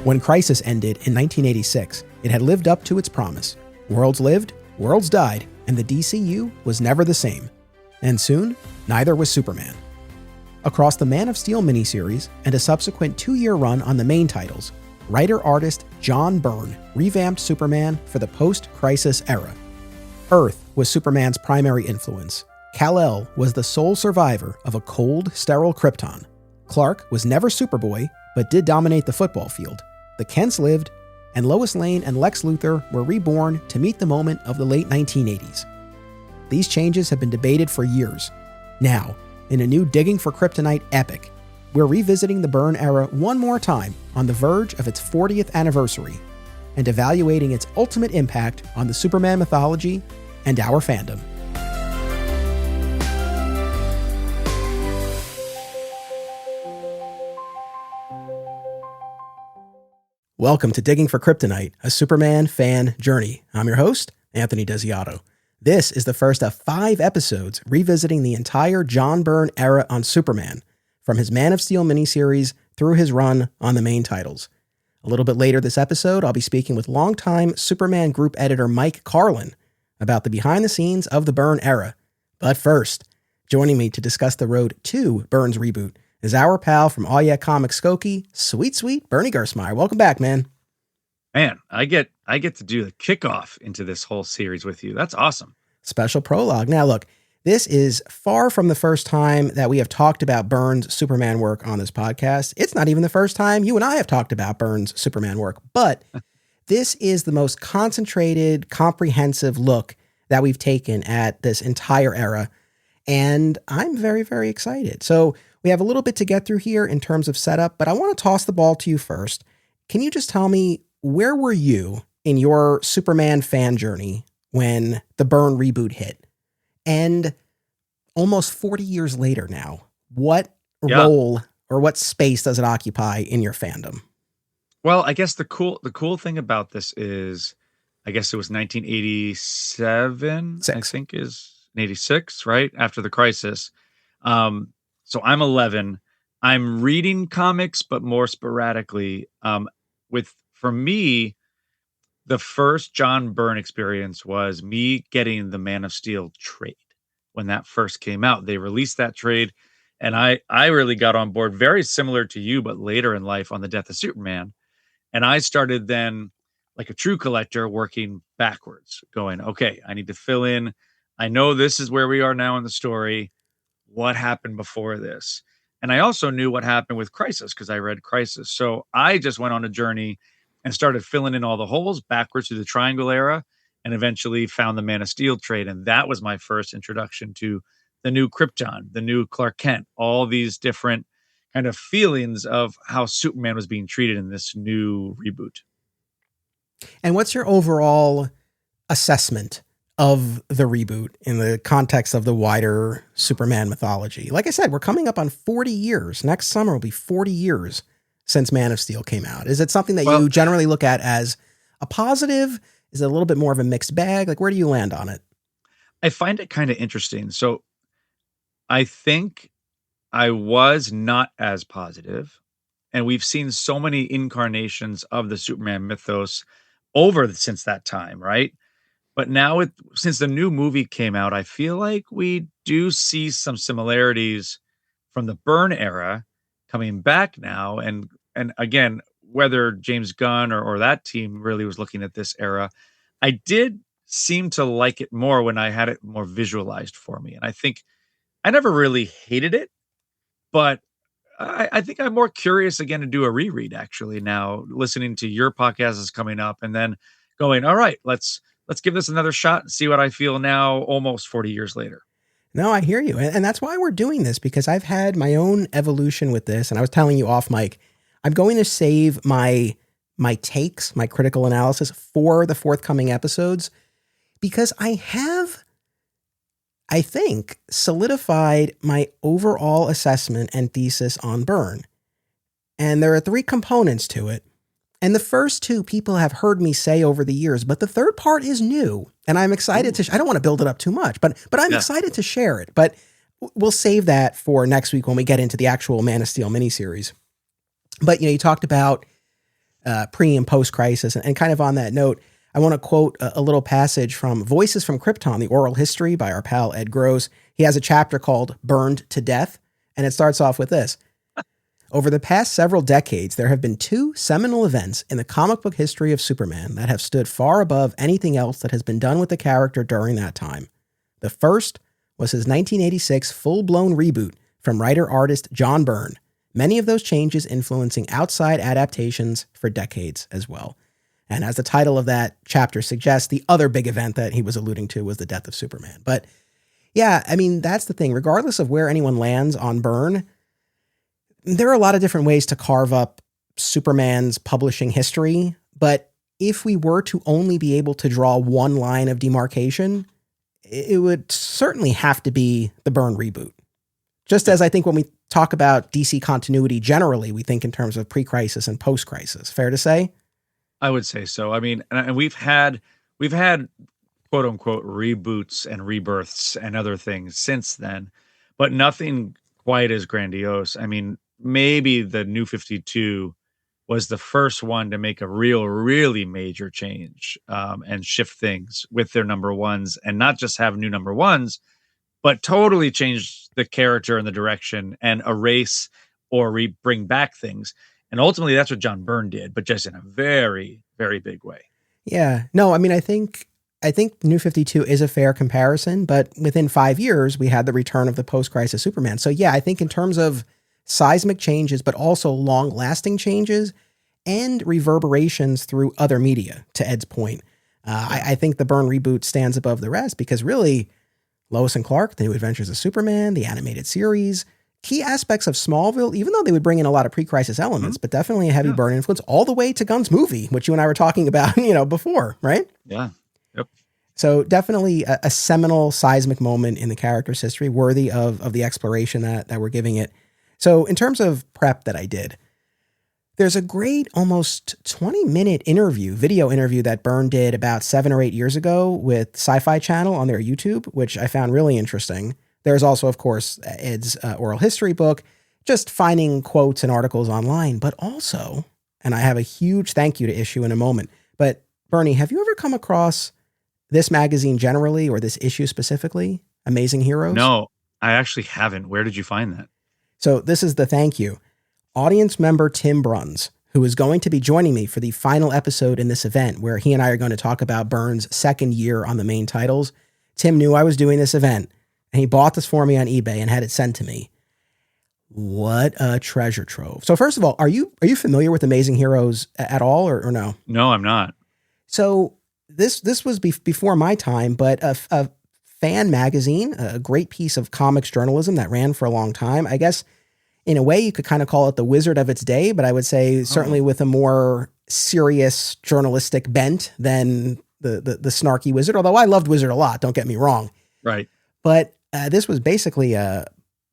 When Crisis ended in 1986, it had lived up to its promise. Worlds lived, worlds died, and the DCU was never the same. And soon, neither was Superman. Across the Man of Steel miniseries and a subsequent 2-year run on the main titles, writer-artist John Byrne revamped Superman for the post-Crisis era. Earth was Superman's primary influence. Kal-El was the sole survivor of a cold, sterile Krypton. Clark was never Superboy, but did dominate the football field. The Kents lived, and Lois Lane and Lex Luthor were reborn to meet the moment of the late 1980s. These changes have been debated for years. Now, in a new Digging for Kryptonite epic, we're revisiting the Byrne era one more time on the verge of its 40th anniversary and evaluating its ultimate impact on the Superman mythology and our fandom. Welcome to Digging for Kryptonite, a Superman fan journey. I'm your host, Anthony Desiato. This is the first of 5 episodes revisiting the entire John Byrne era on Superman, from his Man of Steel miniseries through his run on the main titles. A little bit later this episode, I'll be speaking with longtime Superman group editor MIKE CARLIN about the behind the scenes of the Byrne era. But first, joining me to discuss the road to Byrne's reboot is our pal from Aw Yeah Comics Skokie, sweet Bernie Gersmeyer. Welcome back, man. Man, I get to do the kickoff into this whole series with you. That's awesome. Special prologue. Now, look, this is far from the first time that we have talked about Byrne's Superman work on this podcast. It's not even the first time you and I have talked about Byrne's Superman work, but this is the most concentrated, comprehensive look that we've taken at this entire era, and I'm very, very excited. So we have a little bit to get through here in terms of setup, but I want to toss the ball to you first. Can you just tell me, where were you in your Superman fan journey when the Byrne reboot hit? And almost 40 years later now, what role or what space does it occupy in your fandom? Well, I guess the cool thing about this is, I guess it was 1987, I think is 86, right? After the Crisis. So I'm 11. I'm reading comics, but more sporadically. For me, the first John Byrne experience was me getting the Man of Steel trade. When that first came out, they released that trade, and I really got on board, very similar to you, but later in life on the death of Superman. And I started then, like a true collector, working backwards, going, okay, I need to fill in. I know this is where we are now in the story. What happened before this? And I also knew what happened with Crisis because I read Crisis. So I just went on a journey and started filling in all the holes backwards through the Triangle era, and eventually found the Man of Steel trade. And that was my first introduction to the new Krypton, the new Clark Kent, all these different kind of feelings of how Superman was being treated in this new reboot. And what's your overall assessment of the reboot in the context of the wider Superman mythology? Like I said, we're coming up on 40 years. Next summer will be 40 years since Man of Steel came out. Is it something that you generally look at as a positive? Is it a little bit more of a mixed bag? Like, where do you land on it? I find it kind of interesting. So I think I was not as positive, and we've seen so many incarnations of the Superman mythos since that time, right? But now, since the new movie came out, I feel like we do see some similarities from the Byrne era coming back now. And again, whether James Gunn or that team really was looking at this era, I did seem to like it more when I had it more visualized for me. And I think I never really hated it, but I think I'm more curious again to do a reread, actually, now listening to your podcast is coming up and then going, all right, let's give this another shot and see what I feel now, almost 40 years later. No, I hear you. And that's why we're doing this, because I've had my own evolution with this. And I was telling you off mic, I'm going to save my takes, my critical analysis for the forthcoming episodes, because I have, I think, solidified my overall assessment and thesis on Byrne. And there are 3 components to it. And the first 2 people have heard me say over the years, but the third part is new. And I'm excited to, I don't want to build it up too much, but I'm excited to share it. But we'll save that for next week when we get into the actual Man of Steel miniseries. But, you talked about pre and post crisis. And kind of on that note, I want to quote a little passage from Voices from Krypton, the oral history by our pal Ed Gross. He has a chapter called Burned to Death, and it starts off with this. Over the past several decades, there have been two seminal events in the comic book history of Superman that have stood far above anything else that has been done with the character during that time. The first was his 1986 full-blown reboot from writer-artist John Byrne, many of those changes influencing outside adaptations for decades as well. And as the title of that chapter suggests, the other big event that he was alluding to was the death of Superman. But yeah, I mean, that's the thing. Regardless of where anyone lands on Byrne, there are a lot of different ways to carve up Superman's publishing history. But if we were to only be able to draw one line of demarcation, it would certainly have to be the Byrne reboot. Just as I think when we talk about DC continuity generally, we think in terms of pre-crisis and post-crisis. Fair to say? I would say so. I mean, and we've had quote unquote reboots and rebirths and other things since then, but nothing quite as grandiose. I mean, maybe the New 52 was the first one to make a really major change and shift things with their number ones, and not just have new number ones, but totally change the character and the direction and erase or bring back things. And ultimately, that's what John Byrne did, but just in a very big way. Yeah. No, I mean, I think New 52 is a fair comparison, but within 5 years, we had the return of the post-crisis Superman. So yeah, I think in terms of seismic changes, but also long-lasting changes and reverberations through other media, to Ed's point, I think the Byrne reboot stands above the rest because really, Lois and Clark, The New Adventures of Superman, the animated series, key aspects of Smallville, even though they would bring in a lot of pre-crisis elements, but definitely a heavy Byrne influence, all the way to Gunn's movie, which you and I were talking about, before, right? Yeah. Yep. So definitely a seminal seismic moment in the character's history, worthy of the exploration that we're giving it. So in terms of prep that I did, there's a great almost 20-minute video interview that Byrne did about 7 or 8 years ago with Sci-Fi Channel on their YouTube, which I found really interesting. There's also, of course, Ed's oral history book, just finding quotes and articles online, but also, and I have a huge thank you to issue in a moment, but Bernie, have you ever come across this magazine generally or this issue specifically, Amazing Heroes? No, I actually haven't. Where did you find that? So this is the thank you. Audience member Tim Bruns, who is going to be joining me for the final episode in this event, where he and I are going to talk about Byrne's second year on the main titles. Tim knew I was doing this event, and he bought this for me on eBay and had it sent to me. What a treasure trove. So first of all, are you familiar with Amazing Heroes at all or no? No, I'm not. So this was before my time, but a fan magazine, a great piece of comics journalism that ran for a long time. I guess in a way you could kind of call it the Wizard of its day, but I would say certainly with a more serious journalistic bent than the snarky Wizard, although I loved Wizard a lot, don't get me wrong. Right. But this was basically a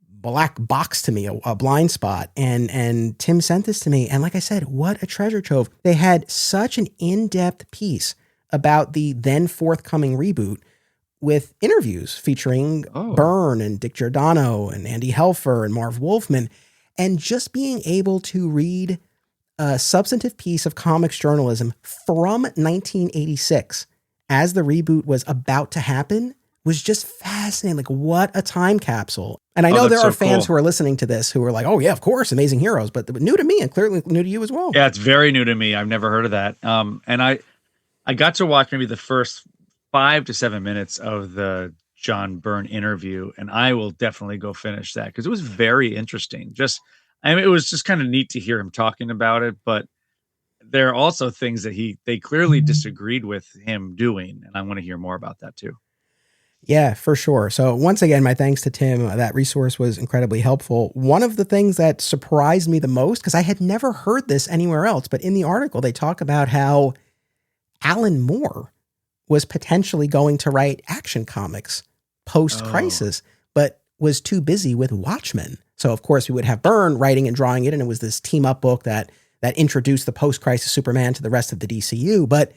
black box to me, a blind spot. And Tim sent this to me. And like I said, what a treasure trove. They had such an in-depth piece about the then forthcoming reboot with interviews featuring Byrne and Dick Giordano and Andy Helfer and Marv Wolfman. And just being able to read a substantive piece of comics journalism from 1986 as the reboot was about to happen was just fascinating. Like, what a time capsule. And I know there are fans who are listening to this who are like, oh yeah, of course, Amazing Heroes, but new to me and clearly new to you as well. Yeah, it's very new to me. I've never heard of that. And I got to watch maybe the first 5 to 7 minutes of the John Byrne interview, and I will definitely go finish that because it was very interesting. It was just kind of neat to hear him talking about it, but there are also things that they clearly disagreed with him doing, and I want to hear more about that too. Yeah, for sure. So once again, my thanks to Tim. That resource was incredibly helpful. One of the things that surprised me the most, because I had never heard this anywhere else, but in the article, they talk about how Alan Moore was potentially going to write Action Comics post-crisis, but was too busy with Watchmen. So of course we would have Byrne writing and drawing it, and it was this team-up book that introduced the post-crisis Superman to the rest of the DCU. But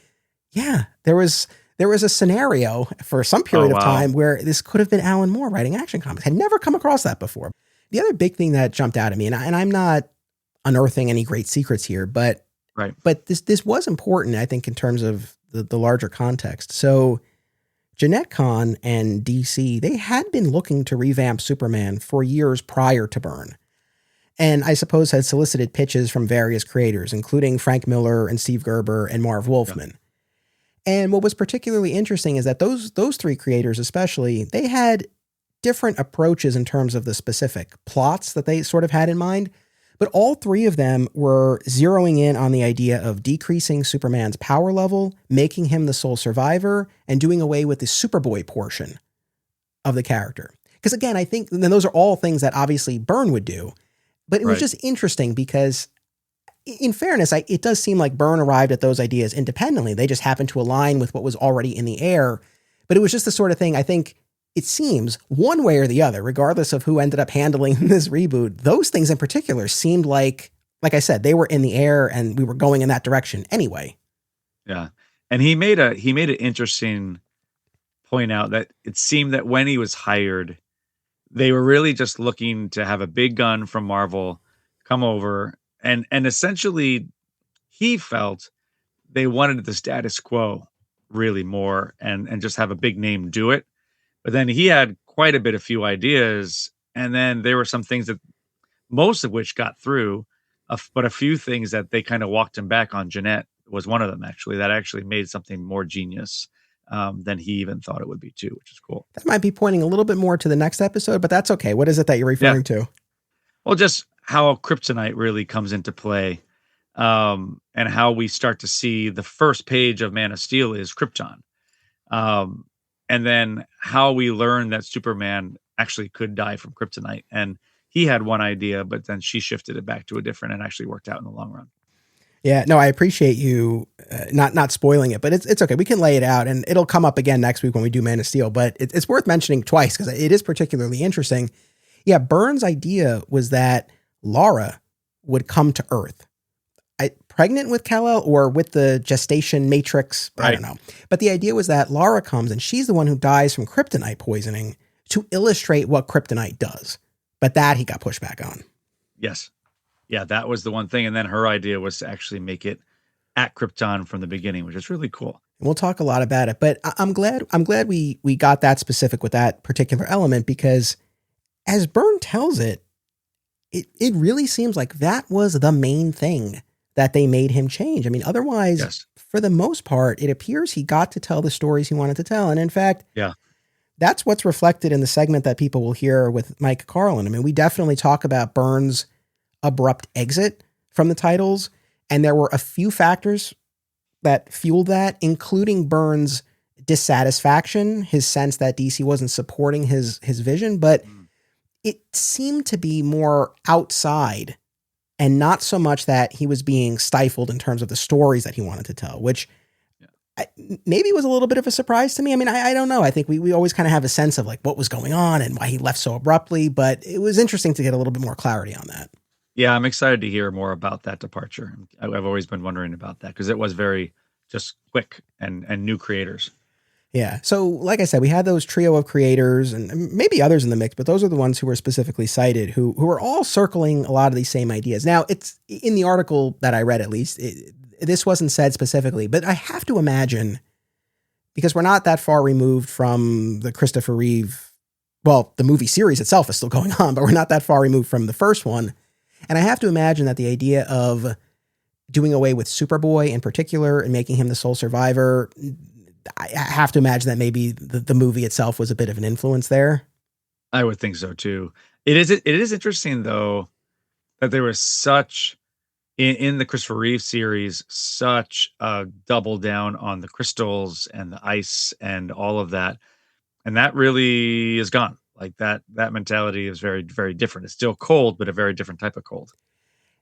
yeah, there was a scenario for some period of time where this could have been Alan Moore writing Action Comics. Had never come across that before. The other big thing that jumped out at me, and I'm not unearthing any great secrets here, but Right. But this was important, I think, in terms of the larger context. So Jeanette Kahn and DC, they had been looking to revamp Superman for years prior to Byrne. And I suppose had solicited pitches from various creators, including Frank Miller and Steve Gerber and Marv Wolfman. Yeah. And what was particularly interesting is that those three creators especially, they had different approaches in terms of the specific plots that they sort of had in mind. But all three of them were zeroing in on the idea of decreasing Superman's power level, making him the sole survivor, and doing away with the Superboy portion of the character. Because again, I think then those are all things that obviously Byrne would do. But it was just interesting because, in fairness, it does seem like Byrne arrived at those ideas independently. They just happened to align with what was already in the air. But it was just the sort of thing, I think, it seems, one way or the other, regardless of who ended up handling this reboot, those things in particular seemed like I said, they were in the air and we were going in that direction anyway. Yeah. And he made an interesting point out that it seemed that when he was hired, they were really just looking to have a big gun from Marvel come over and essentially he felt they wanted the status quo really more and just have a big name do it. But then he had quite a bit of few ideas, and then there were some things that most of which got through, but a few things that they kind of walked him back on. Jeanette was one of them, actually, that actually made something more genius than he even thought it would be too, which is cool. That might be pointing a little bit more to the next episode, but that's okay. What is it that you're referring to? Well, just how kryptonite really comes into play, and how we start to see the first page of Man of Steel is Krypton. And then how we learn that Superman actually could die from kryptonite. And he had one idea, but then she shifted it back to a different and actually worked out in the long run. Yeah, no, I appreciate you not spoiling it, but it's okay. We can lay it out and it'll come up again next week when we do Man of Steel, but it's worth mentioning twice because it is particularly interesting. Yeah, Byrne's idea was that Lara would come to Earth. Pregnant with Kal-El or with the gestation matrix, I don't know. But the idea was that Lara comes and she's the one who dies from kryptonite poisoning to illustrate what kryptonite does. But that he got pushed back on. Yes. Yeah, that was the one thing. And then her idea was to actually make it at Krypton from the beginning, which is really cool. We'll talk a lot about it, but I'm glad we got that specific with that particular element because as Byrne tells it really seems like that was the main thing that they made him change. I mean, otherwise, for the most part, it appears he got to tell the stories he wanted to tell. And in fact, that's what's reflected in the segment that people will hear with Mike Carlin. I mean, we definitely talk about Byrne's abrupt exit from the titles. And there were a few factors that fueled that, including Byrne's dissatisfaction, his sense that DC wasn't supporting his vision, but it seemed to be more outside and not so much that he was being stifled in terms of the stories that he wanted to tell, which maybe was a little bit of a surprise to me. I mean, I don't know. I think we always kind of have a sense of like what was going on and why he left so abruptly, but it was interesting to get a little bit more clarity on that. Yeah, I'm excited to hear more about that departure. I've always been wondering about that because it was very just quick and new creators. Yeah. So like I said, we had those trio of creators and maybe others in the mix, but those are the ones who were specifically cited who are all circling a lot of these same ideas. Now, it's in the article that I read, at least, this wasn't said specifically, but I have to imagine, because we're not that far removed from the Christopher Reeve, well, the movie series itself is still going on, but we're not that far removed from the first one. And I have to imagine that the idea of doing away with Superboy in particular and making him the sole survivor, I have to imagine that maybe the movie itself was a bit of an influence there. I would think so too. It is interesting though that there was such in the Christopher Reeve series such a double down on the crystals and the ice and all of that, and that really is gone. Like that mentality is very, very different. It's still cold, but a very different type of cold.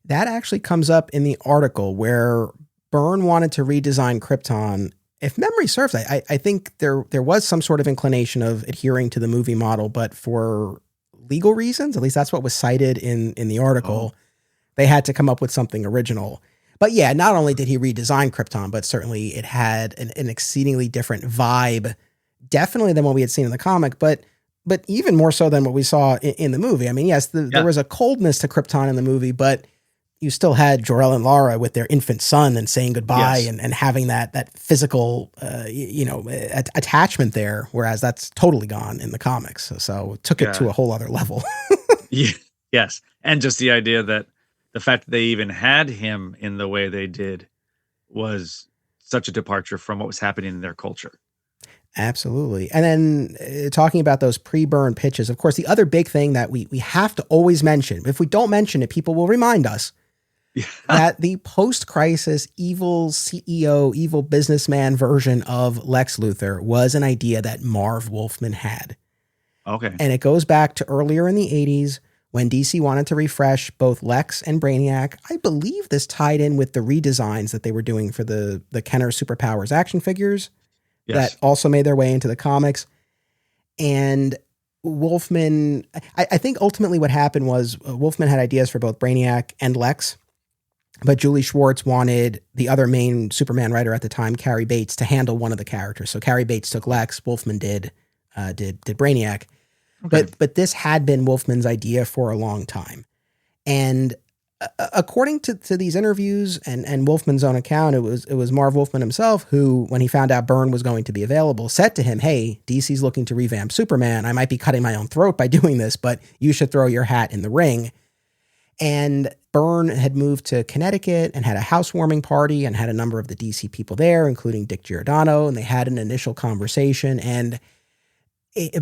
That actually comes up in the article where Byrne wanted to redesign Krypton. If memory serves, I think there was some sort of inclination of adhering to the movie model, but for legal reasons, at least that's what was cited in the article, they had to come up with something original. But yeah, not only did he redesign Krypton, but certainly it had an exceedingly different vibe, definitely than what we had seen in the comic, but even more so than what we saw in the movie. I mean, yes, there was a coldness to Krypton in the movie, but you still had Jor-El and Lara with their infant son and saying goodbye Yes. and having that physical, attachment there. Whereas that's totally gone in the comics. So it took it to Yeah. a whole other level. Yeah. Yes. And just the idea that the fact that they even had him in the way they did was such a departure from what was happening in their culture. Absolutely. And then talking about those pre-Byrne pitches, of course, the other big thing that we have to always mention, if we don't mention it, people will remind us Yeah. that the post-crisis evil CEO, evil businessman version of Lex Luthor was an idea that Marv Wolfman had. Okay. And it goes back to earlier in the 80s when DC wanted to refresh both Lex and Brainiac. I believe this tied in with the redesigns that they were doing for the Kenner Superpowers action figures. Yes. That also made their way into the comics. And Wolfman, I think ultimately what happened was Wolfman had ideas for both Brainiac and Lex, but Julie Schwartz wanted the other main Superman writer at the time, Carrie Bates, to handle one of the characters. So Carrie Bates took Lex, Wolfman did Brainiac. Okay. But this had been Wolfman's idea for a long time. And according to these interviews and Wolfman's own account, it was Marv Wolfman himself who, when he found out Byrne was going to be available, said to him, "Hey, DC's looking to revamp Superman. I might be cutting my own throat by doing this, but you should throw your hat in the ring." And Byrne had moved to Connecticut and had a housewarming party and had a number of the DC people there, including Dick Giordano, and they had an initial conversation. And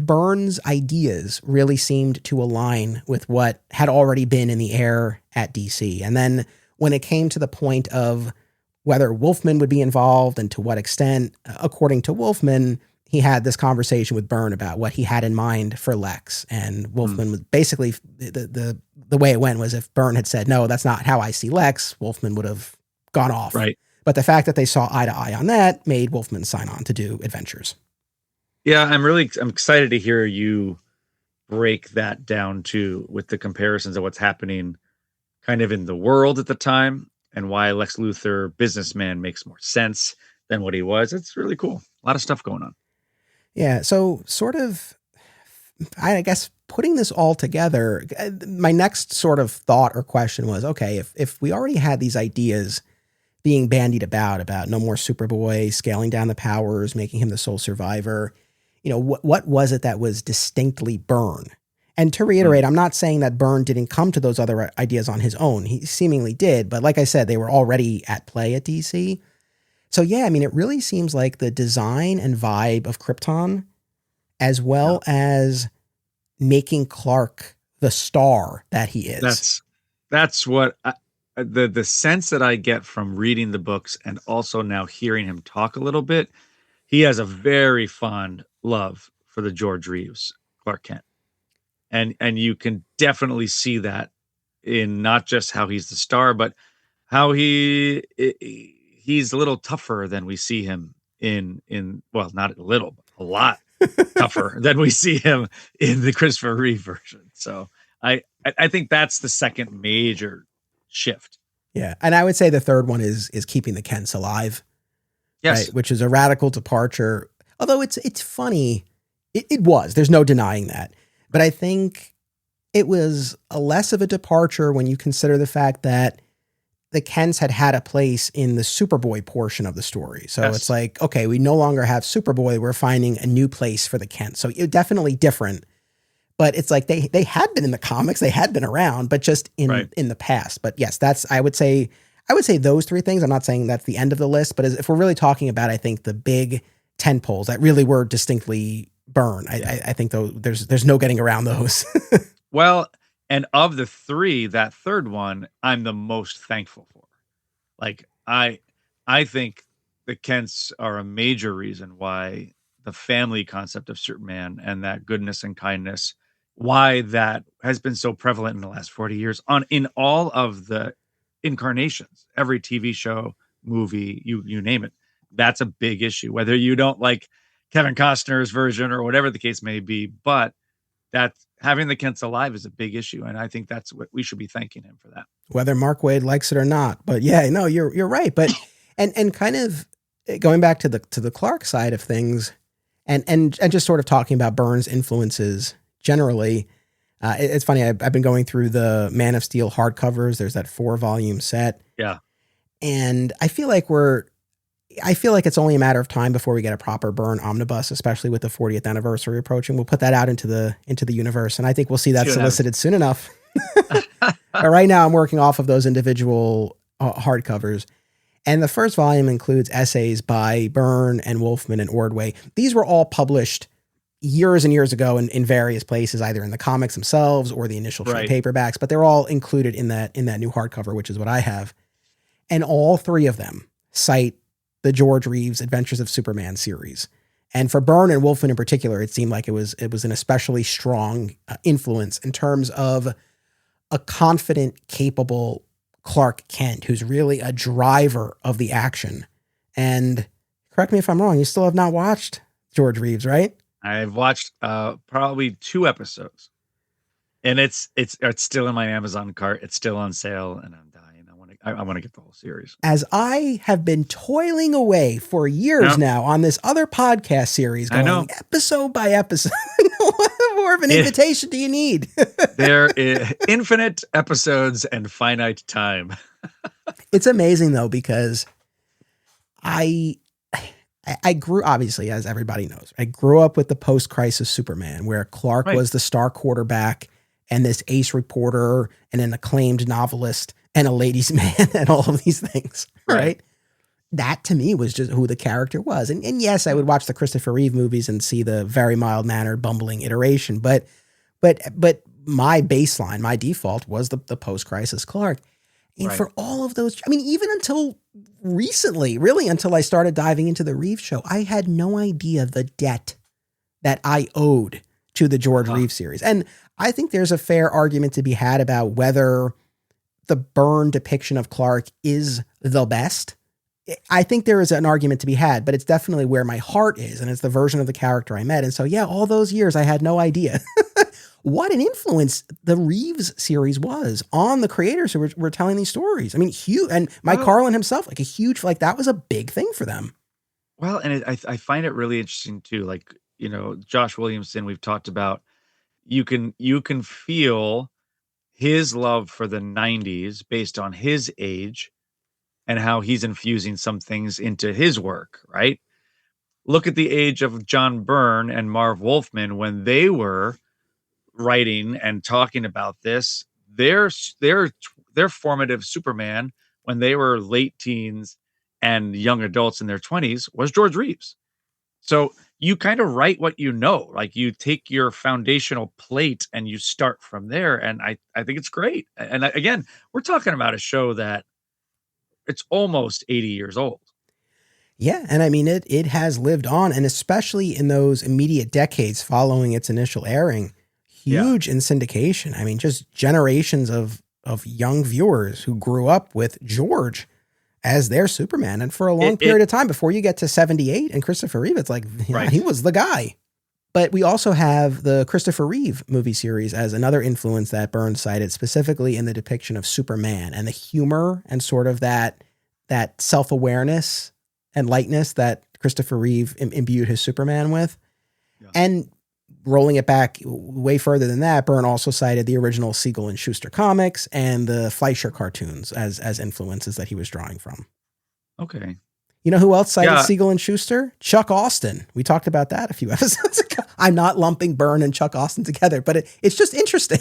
Byrne's ideas really seemed to align with what had already been in the air at DC. And then when it came to the point of whether Wolfman would be involved and to what extent, according to Wolfman, he had this conversation with Byrne about what he had in mind for Lex. And Wolfman was basically, the way it went was if Byrne had said, "No, that's not how I see Lex," Wolfman would have gone off. Right. But the fact that they saw eye to eye on that made Wolfman sign on to do Adventures. Yeah, I'm excited to hear you break that down too, with the comparisons of what's happening kind of in the world at the time and why Lex Luthor businessman makes more sense than what he was. It's really cool. A lot of stuff going on. Yeah. So sort of, I guess putting this all together, my next sort of thought or question was, okay, if we already had these ideas being bandied about no more Superboy, scaling down the powers, making him the sole survivor, what was it that was distinctly Byrne? And to reiterate, I'm not saying that Byrne didn't come to those other ideas on his own. He seemingly did, but like I said, they were already at play at DC. So yeah, I mean, it really seems like the design and vibe of Krypton, as well as making Clark the star that he is. That's what the sense that I get from reading the books and also now hearing him talk a little bit. He has a very fond love for the George Reeves Clark Kent. And you can definitely see that in not just how he's the star, but how he's a little tougher than we see him in well, not a little, but a lot tougher than we see him in the Christopher Reeve version. So I think that's the second major shift. Yeah. And I would say the third one is keeping the Kents alive. Yes. Right, which is a radical departure. Although it's funny. It was. There's no denying that. But I think it was a less of a departure when you consider the fact that the Kents had a place in the Superboy portion of the story. So It's like, okay, we no longer have Superboy. We're finding a new place for the Kents. So it definitely different. But it's like they had been in the comics. They had been around, but just in the past. But yes, I would say those three things. I'm not saying that's the end of the list, but if we're really talking about, I think the big tentpoles that really were distinctly Byrne, I think there's no getting around those. Well, and of the three, that third one, I'm the most thankful for. Like, I think the Kents are a major reason why the family concept of Superman and that goodness and kindness, why that has been so prevalent in the last 40 years in all of the incarnations, every TV show, movie, you name it. That's a big issue, whether you don't like Kevin Costner's version or whatever the case may be, but that having the Kents alive is a big issue. And I think that's what we should be thanking him for that. Whether Mark Waid likes it or not. But yeah, no, you're right. But, and kind of going back to the Clark side of things and just sort of talking about Byrne's influences generally, It's funny. I've been going through the Man of Steel hardcovers. There's that 4-volume set. Yeah. And I feel like it's only a matter of time before we get a proper Byrne omnibus, especially with the 40th anniversary approaching. We'll put that out into the universe. And I think we'll see that solicited soon enough. But right now I'm working off of those individual hardcovers. And the first volume includes essays by Byrne and Wolfman and Ordway. These were all published years and years ago in various places, either in the comics themselves or the initial trade paperbacks, but they're all included in that new hardcover, which is what I have. And all three of them cite the George Reeves Adventures of Superman series. And for Byrne and Wolfman in particular, it seemed like it was an especially strong influence in terms of a confident, capable Clark Kent, who's really a driver of the action. And correct me if I'm wrong, you still have not watched George Reeves, right? I've watched probably 2 episodes, and it's still in my Amazon cart. It's still on sale, and I'm dying. I want to get the whole series. As I have been toiling away for years now on this other podcast series, going episode by episode. What more of an invitation do you need? There is infinite episodes and finite time. It's amazing though, because I grew, obviously, as everybody knows, I grew up with the post-crisis Superman, where Clark was the star quarterback and this ace reporter and an acclaimed novelist and a ladies' man and all of these things, right? That to me was just who the character was. And yes, I would watch the Christopher Reeve movies and see the very mild-mannered, bumbling iteration, but my baseline, my default was the post-crisis Clark. And for all of those, I mean, even until recently, really until I started diving into the Reeves show, I had no idea the debt that I owed to the George Reeves series. And I think there's a fair argument to be had about whether the Byrne depiction of Clark is the best. I think there is an argument to be had, but it's definitely where my heart is, and it's the version of the character I met. And so, yeah, all those years I had no idea what an influence the Reeves series was on the creators who were telling these stories. I mean, huge, and Mike Carlin himself, like a huge, like that was a big thing for them. Well, and I find it really interesting too. Like, you know, Josh Williamson, we've talked about, you can feel his love for the 90s based on his age and how he's infusing some things into his work, right? Look at the age of John Byrne and Marv Wolfman when they were writing and talking about this. Their formative Superman when they were late teens and young adults in their 20s was George Reeves. So you kind of write what you know, like you take your foundational plate and you start from there. And I think it's great. And again, we're talking about a show that it's almost 80 years old. Yeah. And I mean, it has lived on, and especially in those immediate decades following its initial airing, huge in syndication. I mean, just generations of young viewers who grew up with George as their Superman. And for a long period of time before you get to 78 and Christopher Reeve, it's like, he was the guy. But we also have the Christopher Reeve movie series as another influence that Byrne cited, specifically in the depiction of Superman and the humor and sort of that self-awareness and lightness that Christopher Reeve imbued his Superman with. Yeah. And rolling it back way further than that, Byrne also cited the original Siegel and Schuster comics and the Fleischer cartoons as influences that he was drawing from. Okay. You know who else cited Siegel and Schuster? Chuck Austin. We talked about that a few episodes ago. I'm not lumping Byrne and Chuck Austin together, but it's just interesting.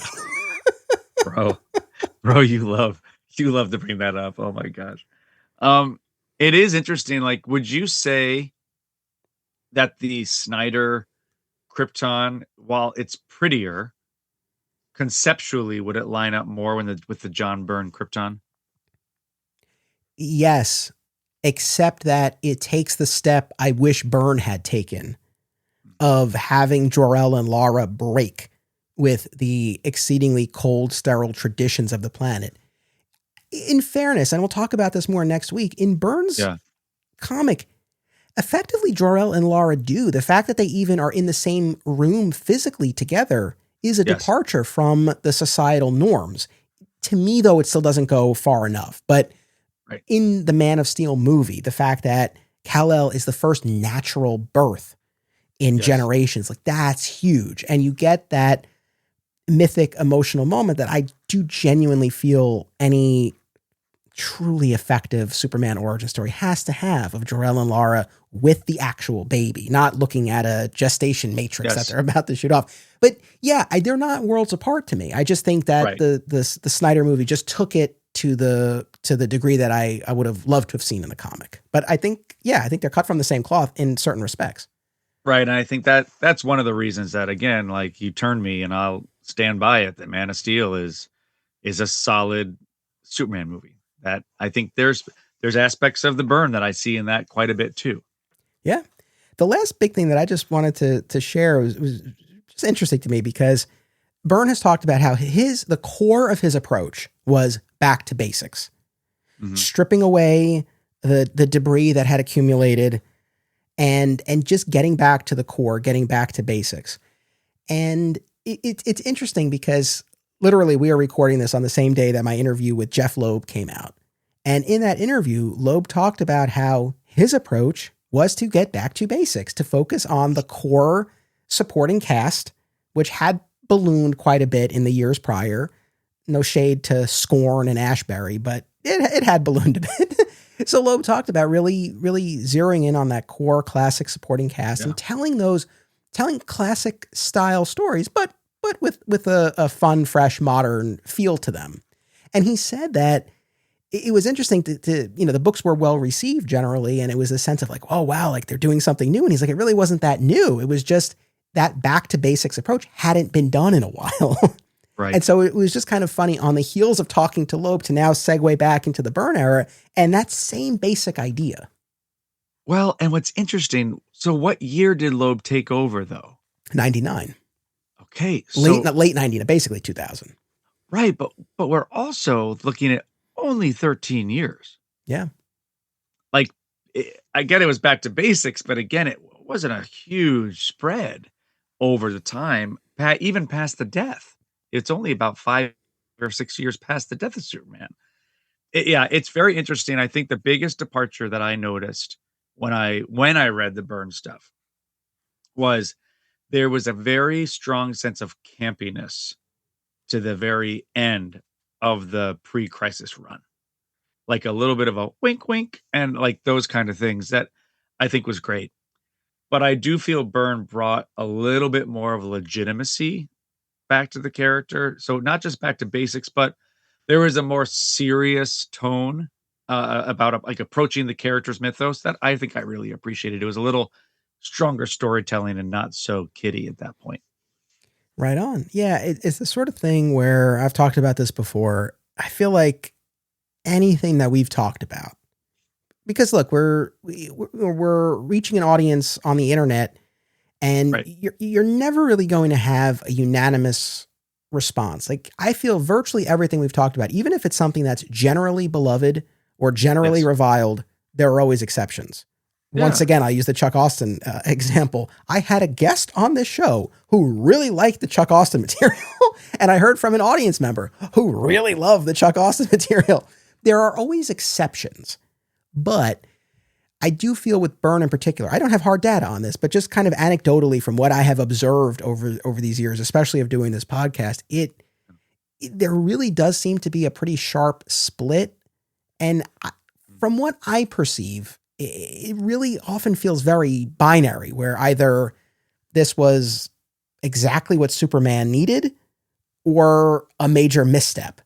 Bro, you love to bring that up. Oh my gosh. It is interesting. Like, would you say that the Snyder Krypton, while it's prettier, conceptually, would it line up more with the John Byrne Krypton? Yes, except that it takes the step I wish Byrne had taken of having Jor-El and Lara break with the exceedingly cold, sterile traditions of the planet. In fairness, and we'll talk about this more next week, in Byrne's comic, effectively Jor-El and Lara do. The fact that they even are in the same room physically together is a departure from the societal norms. To me, though, it still doesn't go far enough. But in the Man of Steel movie, the fact that Kal-El is the first natural birth in generations, like that's huge. And you get that mythic emotional moment that I do genuinely feel any truly effective Superman origin story has to have of Jor-El and Lara with the actual baby, not looking at a gestation matrix that Yes. they're about to shoot off. But yeah, they're not worlds apart to me. I just think that Right. the Snyder movie just took it to the degree that I would have loved to have seen in the comic. But I think they're cut from the same cloth in certain respects. Right. And I think that that's one of the reasons that, again, like, you turned me and I'll stand by it, that Man of Steel is a solid Superman movie. That I think there's aspects of the Byrne that I see in that quite a bit too. Yeah. The last big thing that I just wanted to share was just interesting to me because Byrne has talked about how the core of his approach was back to basics, stripping away the debris that had accumulated and just getting back to the core, getting back to basics. And it's interesting because literally we are recording this on the same day that my interview with Jeff Loeb came out. And in that interview, Loeb talked about how his approach was to get back to basics, to focus on the core supporting cast, which had ballooned quite a bit in the years prior. No shade to Scorn and Ashbury, but it had ballooned a bit. So Loeb talked about really, really zeroing in on that core classic supporting cast and telling classic style stories, but with a fun, fresh, modern feel to them. And he said that it was interesting to the books were well received generally. And it was a sense of like, oh, wow, like they're doing something new. And he's like, it really wasn't that new. It was just that back to basics approach hadn't been done in a while. Right. And so it was just kind of funny on the heels of talking to Loeb to now segue back into the Byrne era. And that same basic idea. Well, and what's interesting, so what year did Loeb take over though? 99. Okay. So, late 99, basically 2000. Right. But we're also looking at only 13 years. Yeah. Like, I get it was back to basics, but again, it wasn't a huge spread over the time, even past the death. It's only about 5 or 6 years past the death of Superman. It's very interesting. I think the biggest departure that I noticed when I read the Byrne stuff was there was a very strong sense of campiness to the very end of the pre-crisis run. Like a little bit of a wink, wink, and like those kind of things that I think was great. But I do feel Byrne brought a little bit more of legitimacy back to the character. So not just back to basics, but there was a more serious tone about like approaching the character's mythos that I think I really appreciated. It was a little stronger storytelling and not so kiddie at that point. Right on. Yeah, it's the sort of thing where I've talked about this before. I feel like anything that we've talked about, because look, we're reaching an audience on the internet, and Right. you're never really going to have a unanimous response. Like I feel virtually everything we've talked about, even if it's something that's generally beloved or generally reviled, there are always exceptions. Once again, I use the Chuck Austin example. I had a guest on this show who really liked the Chuck Austin material, and I heard from an audience member who really loved the Chuck Austin material. There are always exceptions, but I do feel with Byrne in particular, I don't have hard data on this, but just kind of anecdotally from what I have observed over these years, especially of doing this podcast, there really does seem to be a pretty sharp split. And from what I perceive, it really often feels very binary, where either this was exactly what Superman needed or a major misstep.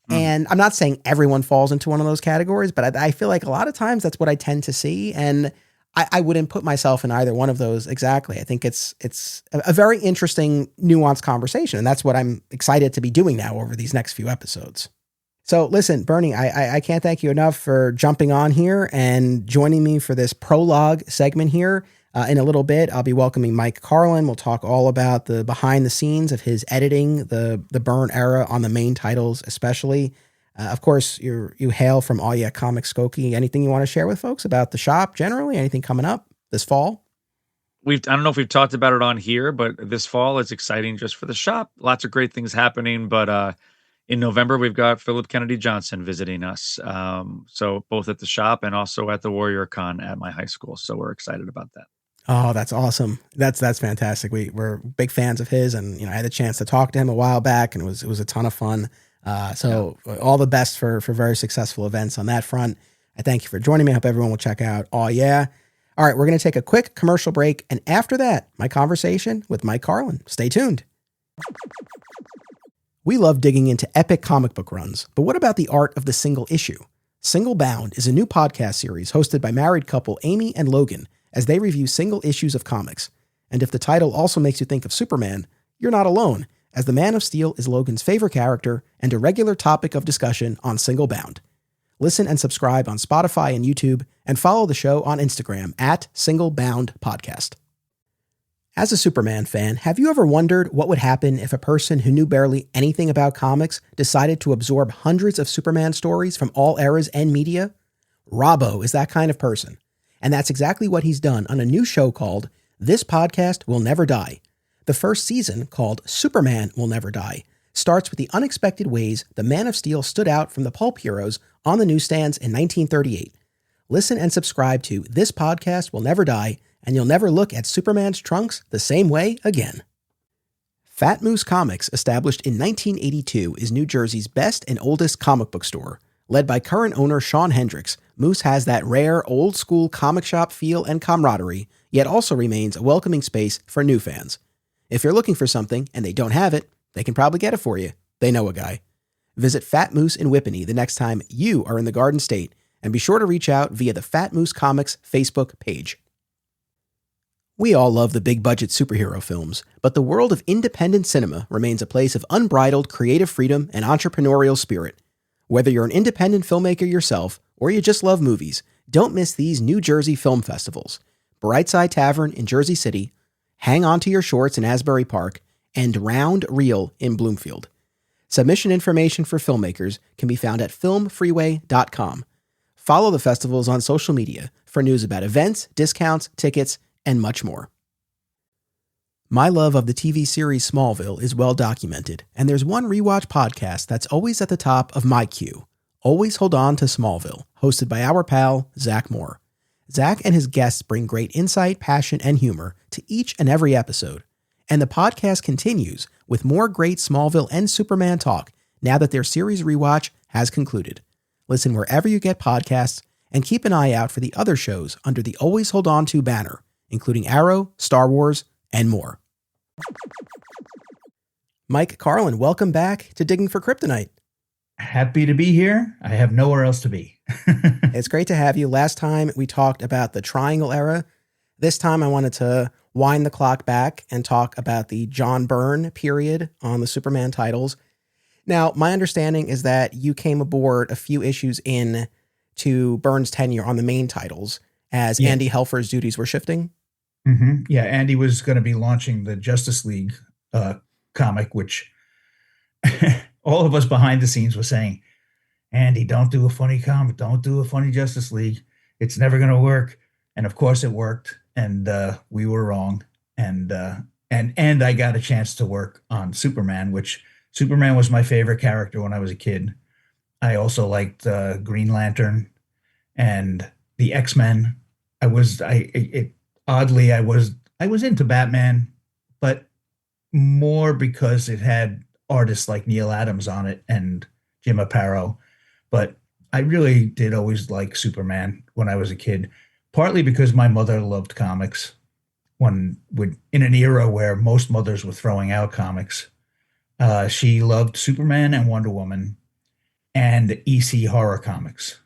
And I'm not saying everyone falls into one of those categories, but I feel like a lot of times that's what I tend to see. And I wouldn't put myself in either one of those exactly. I think it's a very interesting, nuanced conversation. And that's what I'm excited to be doing now over these next few episodes. So listen, Bernie, I can't thank you enough for jumping on here and joining me for this prologue segment here. In a little bit, I'll be welcoming Mike Carlin. We'll talk all about the behind the scenes of his editing, the Byrne era on the main titles, especially. Of course, you hail from All Yeah Comics Skokie. Anything you want to share with folks about the shop generally? Anything coming up this fall? I don't know if we've talked about it on here, but this fall is exciting just for the shop. Lots of great things happening, but in November, we've got Philip Kennedy Johnson visiting us. So both at the shop and also at the Warrior Con at my high school. So we're excited about that. Oh, that's awesome. That's fantastic. We're big fans of his, and I had a chance to talk to him a while back, and it was a ton of fun. Yeah. So all the best for very successful events on that front. I thank you for joining me. I hope everyone will check out. Oh yeah. All right, we're going to take a quick commercial break, and after that, my conversation with Mike Carlin. Stay tuned. We love digging into epic comic book runs, but what about the art of the single issue? Single Bound is a new podcast series hosted by married couple Amy and Logan as they review single issues of comics. And if the title also makes you think of Superman, you're not alone, as the Man of Steel is Logan's favorite character and a regular topic of discussion on Single Bound. Listen and subscribe on Spotify and YouTube, and follow the show on Instagram at Single Bound Podcast. As a Superman fan, have you ever wondered what would happen if a person who knew barely anything about comics decided to absorb hundreds of Superman stories from all eras and media? Robbo is that kind of person. And that's exactly what he's done on a new show called This Podcast Will Never Die. The first season, called Superman Will Never Die, starts with the unexpected ways the Man of Steel stood out from the pulp heroes on the newsstands in 1938. Listen and subscribe to This Podcast Will Never Die, and you'll never look at Superman's trunks the same way again. Fat Moose Comics, established in 1982, is New Jersey's best and oldest comic book store. Led by current owner Sean Hendricks, Moose has that rare, old-school comic shop feel and camaraderie, yet also remains a welcoming space for new fans. If you're looking for something and they don't have it, they can probably get it for you. They know a guy. Visit Fat Moose in Whippany the next time you are in the Garden State, and be sure to reach out via the Fat Moose Comics Facebook page. We all love the big-budget superhero films, but the world of independent cinema remains a place of unbridled creative freedom and entrepreneurial spirit. Whether you're an independent filmmaker yourself, or you just love movies, don't miss these New Jersey film festivals: Brightside Tavern in Jersey City, Hang On to Your Shorts in Asbury Park, and Round Reel in Bloomfield. Submission information for filmmakers can be found at filmfreeway.com. Follow the festivals on social media for news about events, discounts, tickets, and much more. My love of the TV series Smallville is well documented, and there's one rewatch podcast that's always at the top of my queue. Always Hold On to Smallville, hosted by our pal, Zach Moore. Zach and his guests bring great insight, passion, and humor to each and every episode. And the podcast continues with more great Smallville and Superman talk now that their series rewatch has concluded. Listen wherever you get podcasts, and keep an eye out for the other shows under the Always Hold On To banner, including Arrow, Star Wars, and more. Mike Carlin, welcome back to Digging for Kryptonite. Happy to be here. I have nowhere else to be. It's great to have you. Last time we talked about the Triangle era. This time I wanted to wind the clock back and talk about the John Byrne period on the Superman titles. Now, my understanding is that you came aboard a few issues in to Byrne's tenure on the main titles as Andy Helfer's duties were shifting. Mm-hmm. Yeah, Andy was going to be launching the Justice League comic, which all of us behind the scenes were saying, Andy, don't do a funny comic. Don't do a funny Justice League. It's never going to work. And of course it worked. And we were wrong. And I got a chance to work on Superman, which Superman was my favorite character when I was a kid. I also liked Green Lantern and the X-Men. Oddly, I was into Batman, but more because it had artists like Neil Adams on it and Jim Aparo. But I really did always like Superman when I was a kid, partly because my mother loved comics in an era where most mothers were throwing out comics. She loved Superman and Wonder Woman and EC horror comics.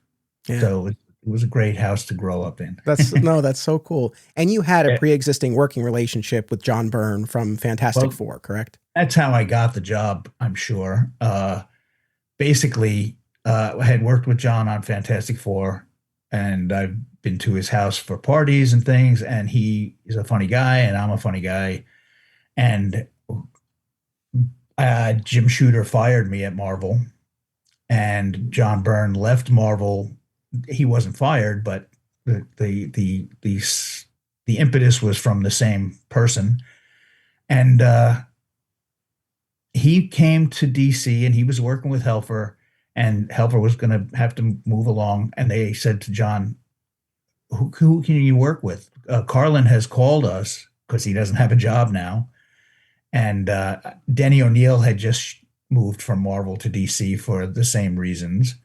Yeah. So it was a great house to grow up in. That's so cool. And you had a pre-existing working relationship with John Byrne from Fantastic Four, correct? That's how I got the job, I'm sure. Basically, I had worked with John on Fantastic Four, and I've been to his house for parties and things, and he is a funny guy, and I'm a funny guy. And Jim Shooter fired me at Marvel, and John Byrne left Marvel. He wasn't fired, but the impetus was from the same person. And he came to DC, and he was working with Helfer, and Helfer was going to have to move along. And they said to John, who can you work with? Carlin has called us because he doesn't have a job now. And Denny O'Neil had just moved from Marvel to DC for the same reasons.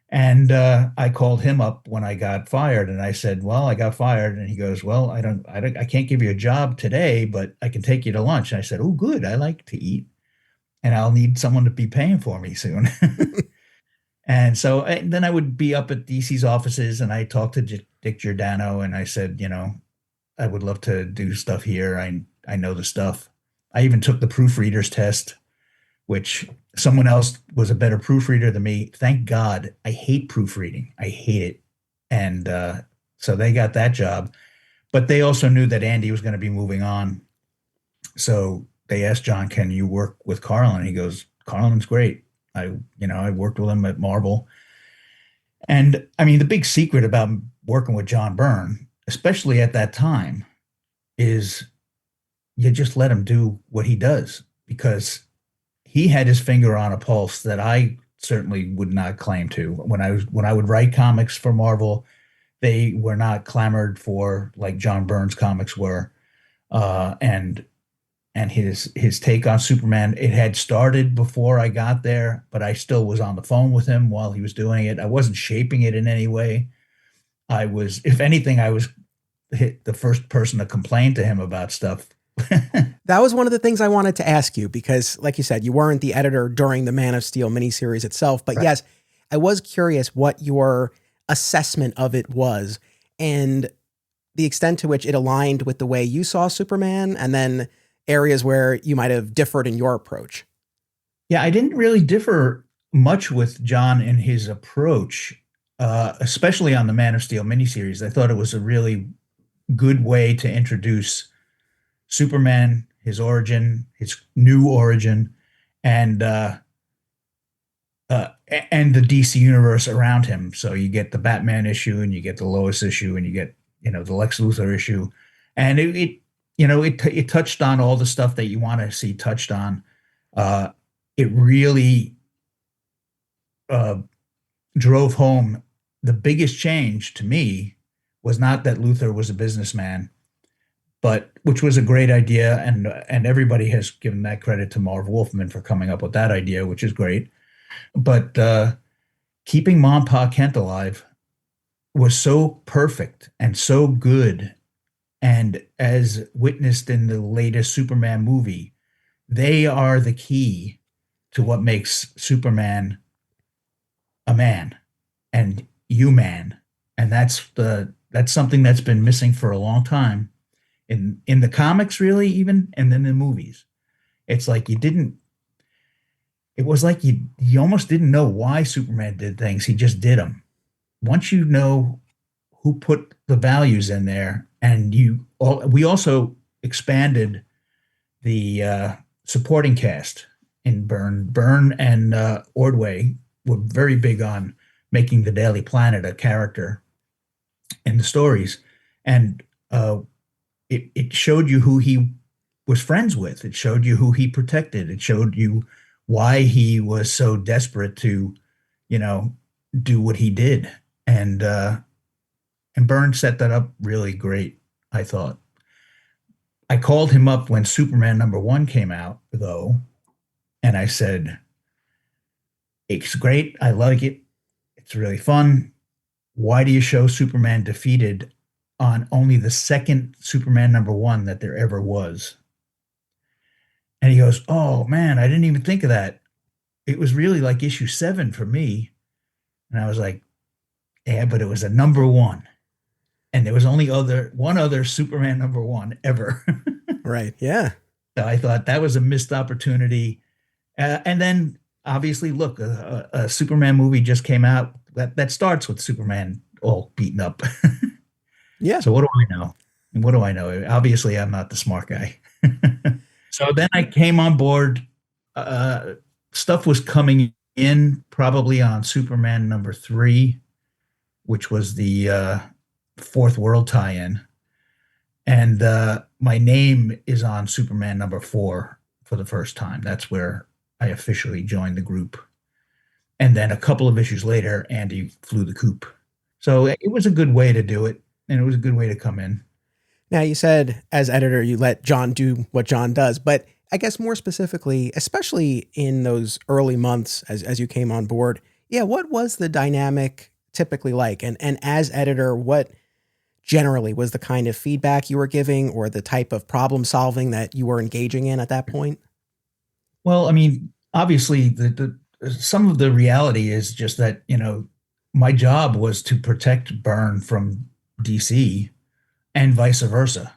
And I called him up when I got fired, and I said, "Well, I got fired." And he goes, "Well, I can't give you a job today, but I can take you to lunch." And I said, "Oh, good. I like to eat, and I'll need someone to be paying for me soon." And so then I would be up at DC's offices, and I talked to Dick Giordano, and I said, I would love to do stuff here. I know the stuff. I even took the proofreader's test, which someone else was a better proofreader than me. Thank God. I hate proofreading. I hate it. And so they got that job. But they also knew that Andy was going to be moving on. So they asked John, "Can you work with Carlin?" He goes, "Carlin's great. I worked with him at Marvel." And I mean, the big secret about working with John Byrne, especially at that time, is you just let him do what he does, because he had his finger on a pulse that I certainly would not claim to. When I would write comics for Marvel, they were not clamored for like John Byrne's comics were. And his take on Superman, it had started before I got there, but I still was on the phone with him while he was doing it. I wasn't shaping it in any way. If anything, I was the first person to complain to him about stuff. That was one of the things I wanted to ask you, because like you said, you weren't the editor during the Man of Steel miniseries itself, but right. Yes, I was curious what your assessment of it was and the extent to which it aligned with the way you saw Superman, and then areas where you might have differed in your approach. Yeah, I didn't really differ much with John in his approach, especially on the Man of Steel miniseries. I thought it was a really good way to introduce Superman, his origin, his new origin, and the DC universe around him. So you get the Batman issue, and you get the Lois issue, and you get the Lex Luthor issue, and it touched on all the stuff that you want to see touched on. It really drove home the biggest change to me was not that Luthor was a businessman, but which was a great idea, and everybody has given that credit to Marv Wolfman for coming up with that idea, which is great. But keeping Mom Pa Kent alive was so perfect and so good, and as witnessed in the latest Superman movie, they are the key to what makes Superman a man and human, and that's something that's been missing for a long time in the comics, really, even, and then the movies. It's like you almost didn't know why Superman did things. He just did them. Once you know who put the values in there, and we also expanded the supporting cast in Byrne. Byrne and Ordway were very big on making the Daily Planet a character in the stories, and it showed you who he was friends with. It showed you who he protected. It showed you why he was so desperate to, do what he did. And Byrne set that up really great, I thought. I called him up when Superman #1 came out, though, and I said, "It's great. I like it. It's really fun. Why do you show Superman defeated on only the second Superman #1 that there ever was?" And he goes, "Oh man, I didn't even think of that. It was really like issue 7 for me." And I was like, "Yeah, but it was a #1. And there was only one other Superman #1 ever." Right. Yeah. So I thought that was a missed opportunity. And then obviously, look, a Superman movie just came out that starts with Superman all beaten up. Yeah. So what do I know? And what do I know? Obviously, I'm not the smart guy. So then I came on board. Stuff was coming in probably on Superman #3, which was the Fourth World tie-in. And my name is on Superman #4 for the first time. That's where I officially joined the group. And then a couple of issues later, Andy flew the coop. So it was a good way to do it. and it was a good way to come in. Now, you said as editor, you let John do what John does, but I guess more specifically, especially in those early months as you came on board, yeah, what was the dynamic typically like? And as editor, what generally was the kind of feedback you were giving or the type of problem solving that you were engaging in at that point? Well, I mean, obviously, some of the reality is just that, my job was to protect Byrne from DC and vice versa.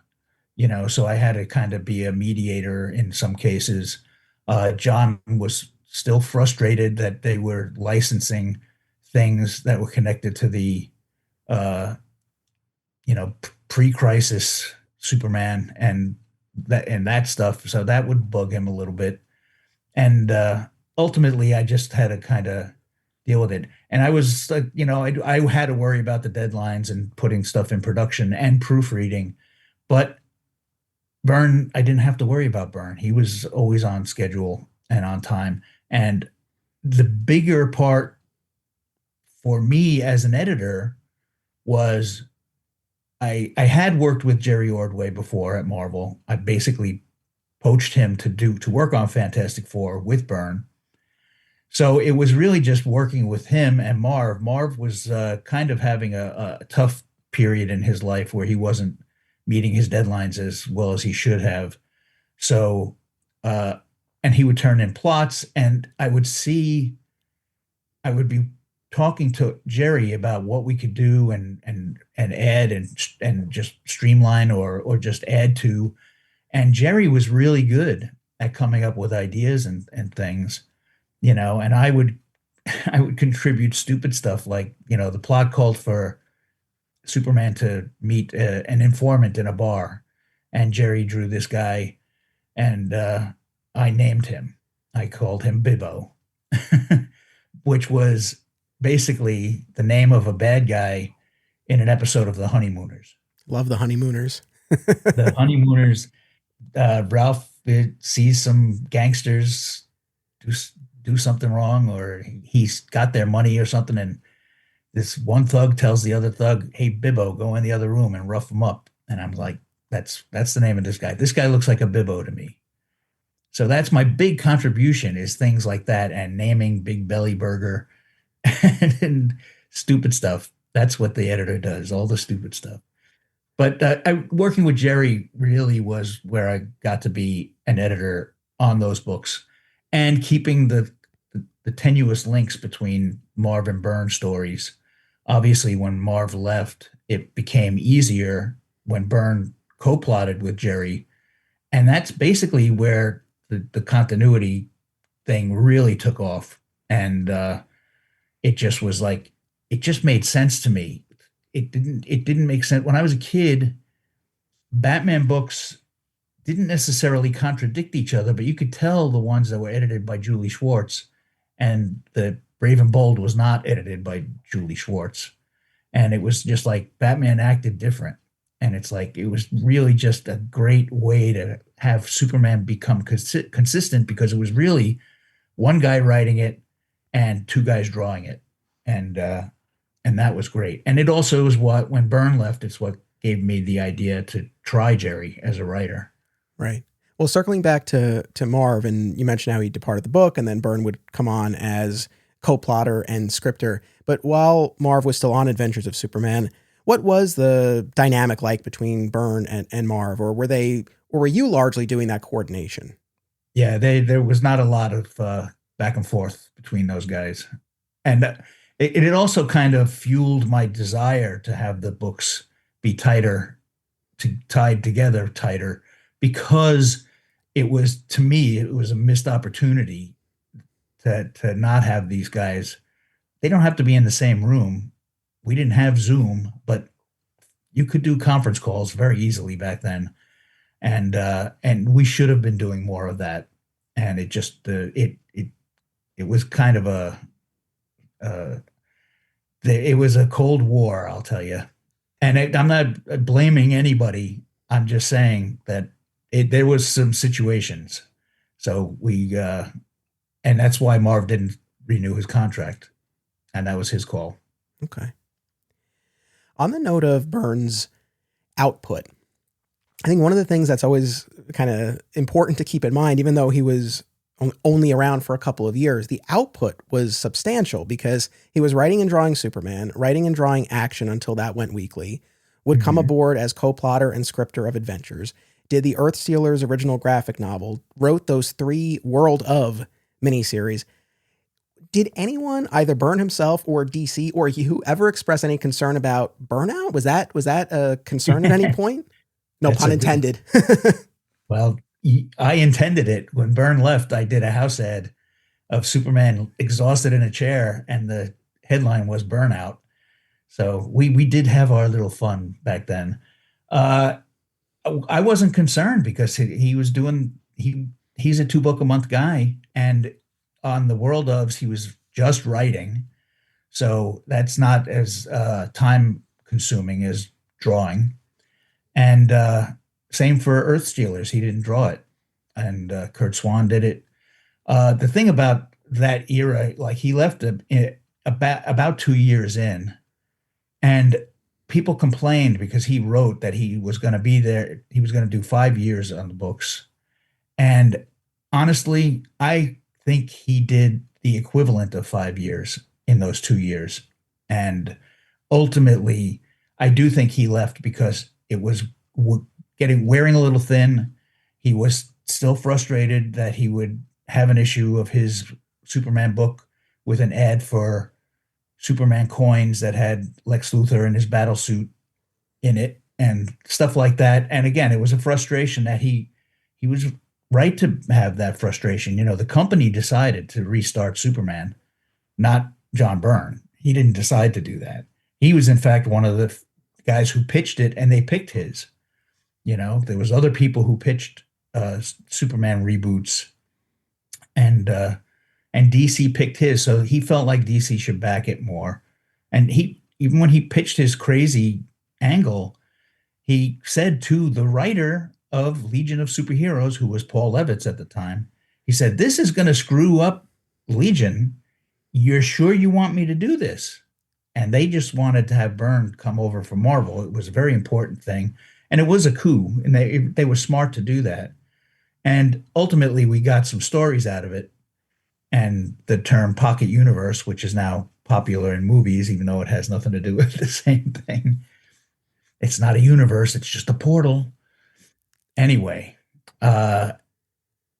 So I had to kind of be a mediator in some cases. John was still frustrated that they were licensing things that were connected to the, uh, pre-crisis Superman and that stuff. So that would bug him a little bit. And ultimately, I just had to kind of deal with it. And I was like, I had to worry about the deadlines and putting stuff in production and proofreading. But Byrne, I didn't have to worry about Byrne. He was always on schedule and on time. And the bigger part for me as an editor was I had worked with Jerry Ordway before at Marvel. I basically poached him to work on Fantastic Four with Byrne. So it was really just working with him and Marv. Marv was kind of having a tough period in his life where he wasn't meeting his deadlines as well as he should have. So, and he would turn in plots, and I would be talking to Jerry about what we could do and add and just streamline or just add to. And Jerry was really good at coming up with ideas and things, and I would I would contribute stupid stuff like, the plot called for Superman to meet an informant in a bar, and Jerry drew this guy, and I named him. I called him Bibbo, which was basically the name of a bad guy in an episode of The Honeymooners. Love The Honeymooners. The Honeymooners, Ralph sees some gangsters do something wrong, or he's got their money or something, and this one thug tells the other thug, "Hey, Bibbo, go in the other room and rough him up." And I'm like, that's the name of this guy. This guy looks like a Bibbo to me. So that's my big contribution, is things like that, and naming Big Belly Burger and stupid stuff. That's what the editor does, all the stupid stuff. But working with Jerry really was where I got to be an editor on those books, and keeping the tenuous links between Marv and Byrne stories. Obviously, when Marv left, it became easier when Byrne co-plotted with Jerry, and that's basically where the continuity thing really took off. And it just was like, it just made sense to me. It didn't make sense when I was a kid. Batman books didn't necessarily contradict each other, but you could tell the ones that were edited by Julie Schwartz, and the Brave and Bold was not edited by Julie Schwartz. And it was just like Batman acted different. And it's like, it was really just a great way to have Superman become consistent, because it was really one guy writing it and two guys drawing it. And that was great. And it also was when Byrne left, it's what gave me the idea to try Jerry as a writer. Right. Well, circling back to Marv, and you mentioned how he departed the book, and then Byrne would come on as co-plotter and scripter. But while Marv was still on Adventures of Superman, what was the dynamic like between Byrne and Marv, or were you largely doing that coordination? Yeah, there was not a lot of back and forth between those guys, and it also kind of fueled my desire to have the books be tighter, tied together tighter, because it was, to me, it was a missed opportunity to not have these guys. They don't have to be in the same room. We didn't have Zoom, but you could do conference calls very easily back then. And we should have been doing more of that. And it just, it was kind of it was a Cold War, I'll tell you. And I'm not blaming anybody. I'm just saying that there was some situations. So and that's why Marv didn't renew his contract. And that was his call. Okay. On the note of Byrne's output, I think one of the things that's always kind of important to keep in mind, even though he was only around for a couple of years, the output was substantial because he was writing and drawing Superman, writing and drawing Action until that went weekly, would come aboard as co-plotter and scripter of Adventures, did the Earthstealers original graphic novel, wrote those 3 World of miniseries. Did anyone, either Byrne himself or DC or you, ever express any concern about burnout? Was that a concern at any point? No pun intended. Well, I intended it. When Byrne left, I did a house ad of Superman exhausted in a chair, and the headline was Burnout. So we did have our little fun back then. I wasn't concerned because he was doing, he's a 2-book-a-month guy, and on the World ofs, he was just writing. So that's not as time consuming as drawing. And same for Earthstealers. He didn't draw it. And Kurt Swan did it. The thing about that era, like he left about 2 years in, and people complained because he wrote that he was going to be there. He was going to do 5 years on the books. And honestly, I think he did the equivalent of 5 years in those 2 years. And ultimately, I do think he left because it was wearing a little thin. He was still frustrated that he would have an issue of his Superman book with an ad for Superman coins that had Lex Luthor in his battle suit in it and stuff like that. And again, it was a frustration that he was right to have that frustration. You know, the company decided to restart Superman, not John Byrne. He didn't decide to do that. He was, in fact, one of the guys who pitched it, and they picked his. You know, there was other people who pitched Superman reboots, and DC picked his. So he felt like DC should back it more. And even when he pitched his crazy angle, he said to the writer of Legion of Superheroes, who was Paul Levitz at the time, he said, "This is going to screw up Legion. You're sure you want me to do this?" And they just wanted to have Byrne come over from Marvel. It was a very important thing. And it was a coup, and they were smart to do that. And ultimately, we got some stories out of it. And the term pocket universe, which is now popular in movies, even though it has nothing to do with the same thing. It's not a universe, it's just a portal. Anyway, I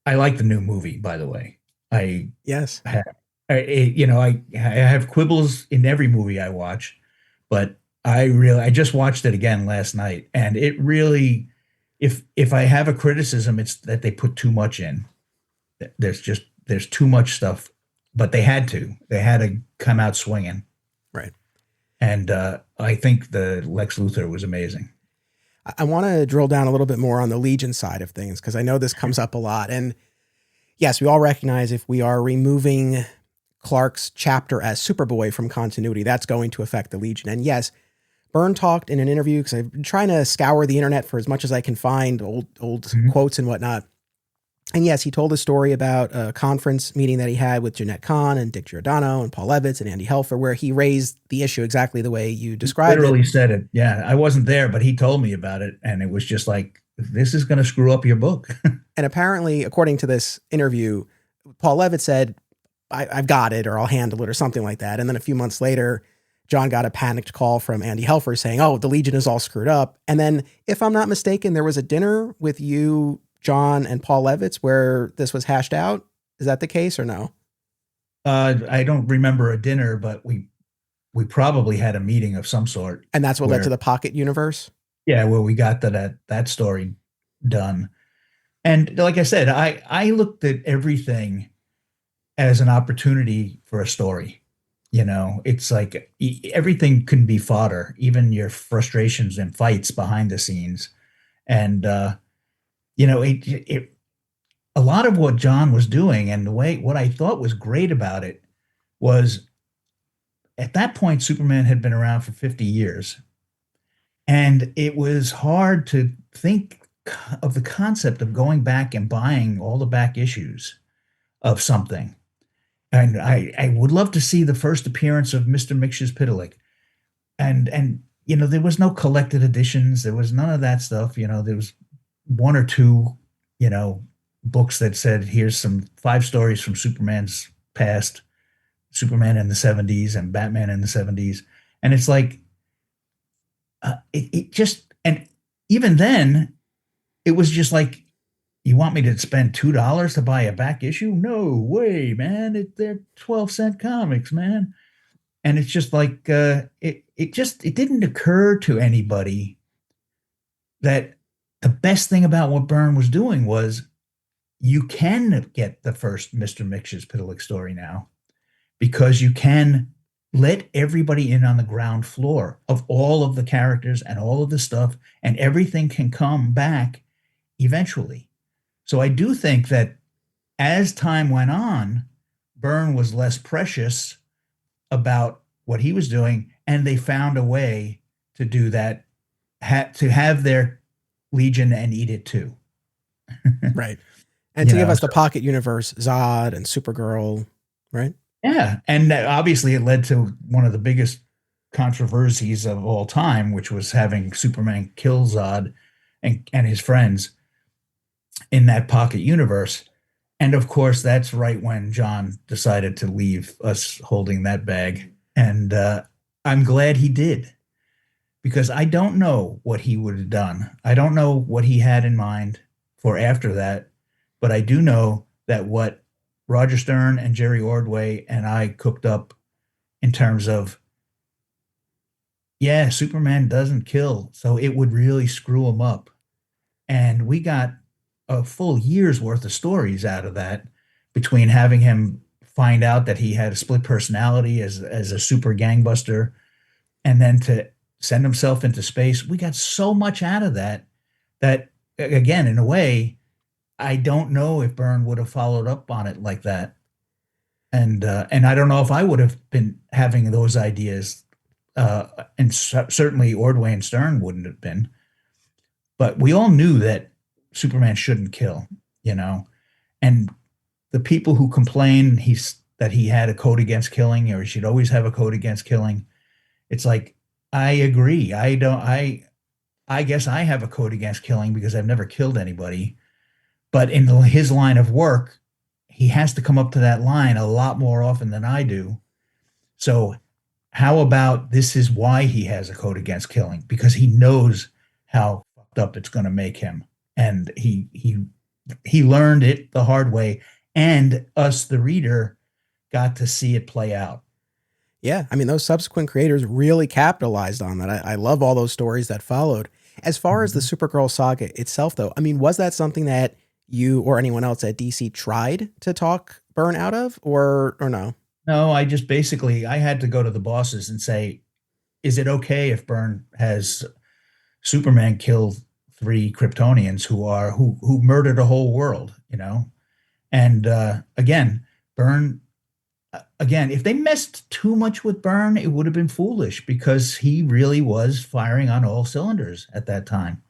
like the new movie, by the way. Yes. I have quibbles in every movie I watch, but I just watched it again last night, and it really, if I have a criticism, it's that they put too much in. There's too much stuff, but they had to come out swinging. Right. And I think the Lex Luthor was amazing. I want to drill down a little bit more on the Legion side of things, because I know this comes up a lot. And yes, we all recognize if we are removing Clark's chapter as Superboy from continuity, that's going to affect the Legion. And yes, Byrne talked in an interview, because I've been trying to scour the internet for as much as I can find old quotes and whatnot. And yes, he told a story about a conference meeting that he had with Jeanette Kahn and Dick Giordano and Paul Levitz and Andy Helfer, where he raised the issue exactly the way you described it. Literally said it. Yeah, I wasn't there, but he told me about it. And it was just like, this is going to screw up your book. And apparently, according to this interview, Paul Levitz said, I've got it, or I'll handle it, or something like that. And then a few months later, John got a panicked call from Andy Helfer saying, oh, the Legion is all screwed up. And then, if I'm not mistaken, there was a dinner with you, John, and Paul Levitz where this was hashed out. Is that the case or no? I don't remember a dinner, but we probably had a meeting of some sort. And that's what led to the Pocket Universe? Yeah, where we got that story done. And like I said, I looked at everything as an opportunity for a story. You know, it's like everything can be fodder, even your frustrations and fights behind the scenes. And, you know, a lot of what John was doing, and what I thought was great about it was, at that point, Superman had been around for 50 years. And it was hard to think of the concept of going back and buying all the back issues of something. And I would love to see the first appearance of Mr. Mixes-Pitalik. And there was no collected editions. There was none of that stuff. There was one or two, books that said, here's some 5 stories from Superman's past, Superman in the 70s and Batman in the 70s. And it's like, it just, and even then, it was just like, you want me to spend $2 to buy a back issue? No way, man. They're 12-cent comics, man. And it's just like, it didn't occur to anybody that the best thing about what Byrne was doing was you can get the first Mr. Mix's Pitalik story now, because you can let everybody in on the ground floor of all of the characters and all of the stuff, and everything can come back eventually. So I do think that as time went on, Byrne was less precious about what he was doing, and they found a way to do that, to have their Legion and eat it too. Right. And to give us the pocket universe, Zod and Supergirl, right? Yeah. And obviously it led to one of the biggest controversies of all time, which was having Superman kill Zod and his friends in that pocket universe. And of course, that's right when John decided to leave us holding that bag. And I'm glad he did, because I don't know what he would have done. I don't know what he had in mind for after that, but I do know that what Roger Stern and Jerry Ordway and I cooked up in terms of, yeah, Superman doesn't kill, so it would really screw him up. And we got a full year's worth of stories out of that, between having him find out that he had a split personality as a super gangbuster, and then to send himself into space. We got so much out of that again, in a way, I don't know if Byrne would have followed up on it like that. And I don't know if I would have been having those ideas. And certainly Ordway and Stern wouldn't have been. But we all knew that Superman shouldn't kill, and the people who complain that he had a code against killing, or he should always have a code against killing. It's like, I agree. I guess I have a code against killing because I've never killed anybody. But in his line of work, he has to come up to that line a lot more often than I do. So how about this is why he has a code against killing? Because he knows how fucked up it's going to make him. And he learned it the hard way. And us, the reader, got to see it play out. Yeah, I mean, those subsequent creators really capitalized on that. I love all those stories that followed. As far as the Supergirl saga itself, though, I mean, was that something that you or anyone else at DC tried to talk Byrne out of, or no? No, I just basically, I had to go to the bosses and say, is it okay if Byrne has Superman kill 3 Kryptonians who murdered a whole world, And again, Byrne, if they messed too much with Byrne, it would have been foolish, because he really was firing on all cylinders at that time.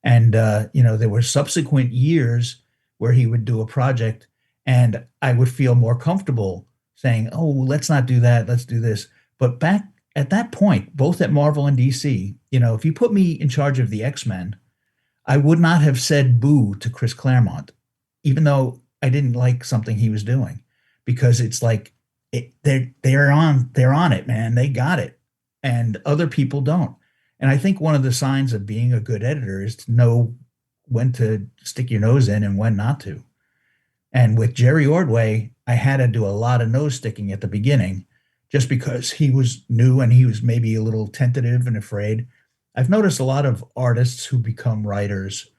And, there were subsequent years where he would do a project and I would feel more comfortable saying, oh, let's not do that. Let's do this. But back at that point, both at Marvel and DC, if you put me in charge of the X-Men, I would not have said boo to Chris Claremont, even though I didn't like something he was doing, because it's like, they're on it, man. They got it. And other people don't. And I think one of the signs of being a good editor is to know when to stick your nose in and when not to. And with Jerry Ordway, I had to do a lot of nose sticking at the beginning, just because he was new and he was maybe a little tentative and afraid. I've noticed a lot of artists who become writers,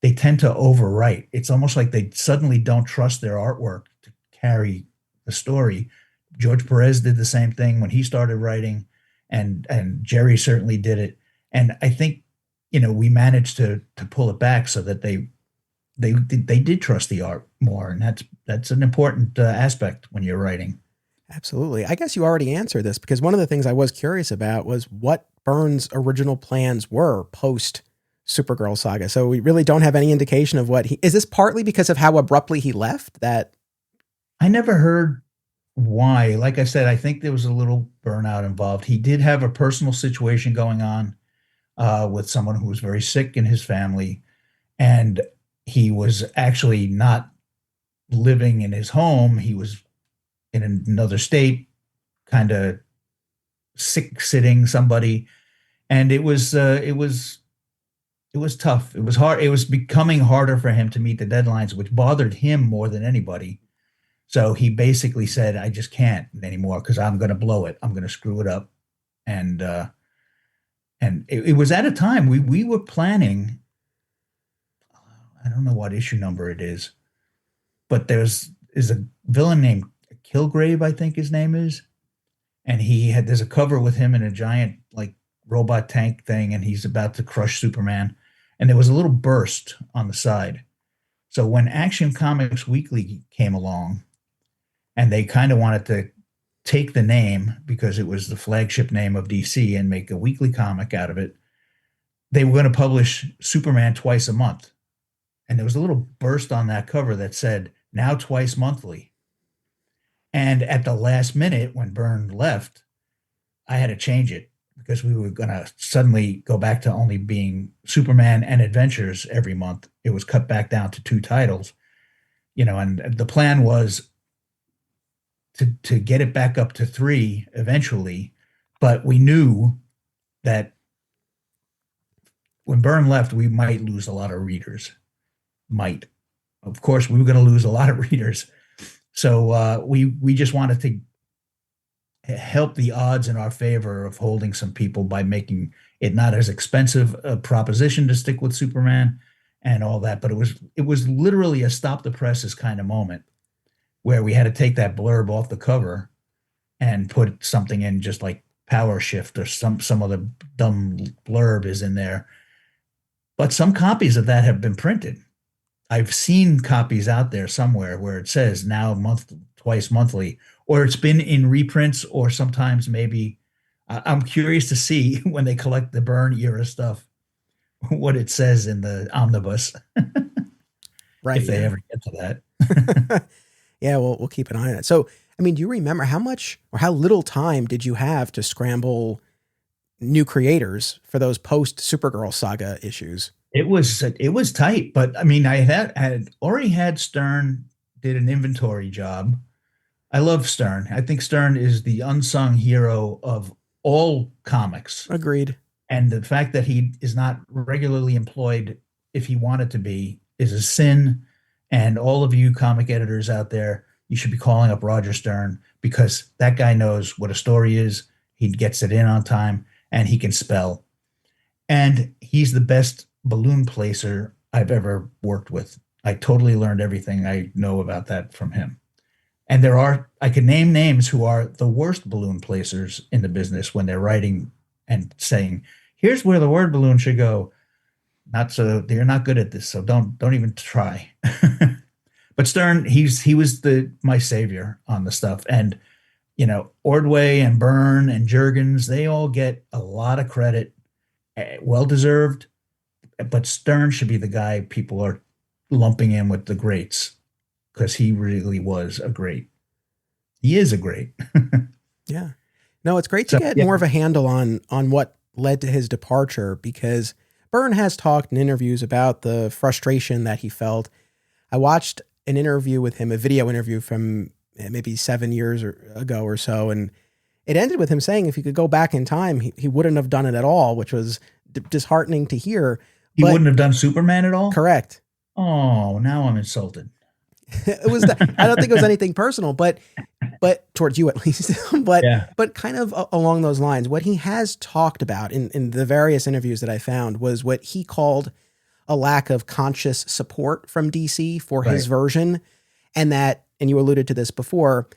they tend to overwrite. It's almost like they suddenly don't trust their artwork to carry the story. George Perez did the same thing when he started writing, and Jerry certainly did it. And I think, we managed to pull it back so that they did trust the art more. And that's an important aspect when you're writing. Absolutely. I guess you already answered this, because one of the things I was curious about was what Byrne's original plans were post Supergirl saga. So we really don't have any indication of is this partly because of how abruptly he left that? I never heard why. Like I said, I think there was a little burnout involved. He did have a personal situation going on with someone who was very sick in his family, and he was actually not living in his home. He was in another state, kind of sick sitting somebody, and it was tough. It was hard. It was becoming harder for him to meet the deadlines, which bothered him more than anybody. So he basically said, "I just can't anymore because I'm going to blow it. I'm going to screw it up." And it was at a time we were planning. I don't know what issue number it is, but is a villain named Kilgrave, I think his name is, and there's a cover with him in a giant like robot tank thing, and he's about to crush Superman, and there was a little burst on the side. So when Action Comics Weekly came along, and they kind of wanted to take the name because it was the flagship name of DC and make a weekly comic out of it, they were going to publish Superman twice a month. And there was a little burst on that cover that said, now twice monthly. And at the last minute, when Byrne left, I had to change it because we were going to suddenly go back to only being Superman and Adventures every month. It was cut back down to 2 titles, and the plan was to get it back up to 3 eventually. But we knew that when Byrne left, we might lose a lot of readers. Of course, we were going to lose a lot of readers. So we just wanted to help the odds in our favor of holding some people by making it not as expensive a proposition to stick with Superman and all that. But it was literally a stop the presses kind of moment where we had to take that blurb off the cover and put something in, just like Power Shift or some other dumb blurb is in there. But some copies of that have been printed. I've seen copies out there somewhere where it says now twice monthly, or it's been in reprints, or sometimes maybe I'm curious to see when they collect the Byrne era stuff, what it says in the omnibus. Right. If they ever get to that. Yeah, we'll keep an eye on it. So, I mean, do you remember how much or how little time did you have to scramble new creators for those post Supergirl saga issues? It was tight, but I mean, I had already had Stern did an inventory job. I love Stern. I think Stern is the unsung hero of all comics. Agreed. And the fact that he is not regularly employed, if he wanted to be, is a sin. And all of you comic editors out there, you should be calling up Roger Stern, because that guy knows what a story is. He gets it in on time, and he can spell. And he's the best balloon placer I've ever worked with. I totally learned everything I know about that from him. And I can name names who are the worst balloon placers in the business when they're writing and saying, here's where the word balloon should go. They're not good at this, so don't even try. But Stern, he was my savior on the stuff. And Ordway and Byrne and Jurgens, they all get a lot of credit, well deserved. But Stern should be the guy people are lumping in with the greats, because he really was a great. He is a great. Yeah. No, it's great to get more of a handle on what led to his departure, because Byrne has talked in interviews about the frustration that he felt. I watched an interview with him, a video interview from maybe 7 years ago or so, and it ended with him saying if he could go back in time, he wouldn't have done it at all, which was disheartening to hear. He wouldn't have done Superman at all? Correct. Oh, now I'm insulted. It was I don't think it was anything personal, but towards you at least, but kind of along those lines. What he has talked about in the various interviews that I found was what he called a lack of conscious support from DC for his version. And you alluded to this before,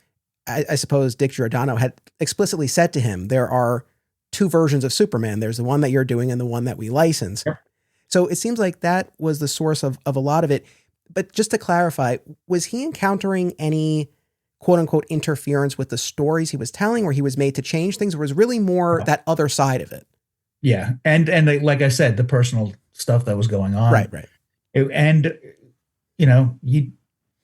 I suppose Dick Giordano had explicitly said to him, there are 2 versions of Superman. There's the one that you're doing and the one that we license. Sure. So it seems like that was the source of a lot of it. But just to clarify, was he encountering any quote unquote interference with the stories he was telling, where he was made to change things, or was really more that other side of it? Yeah. And like I said, the personal stuff that was going on. Right.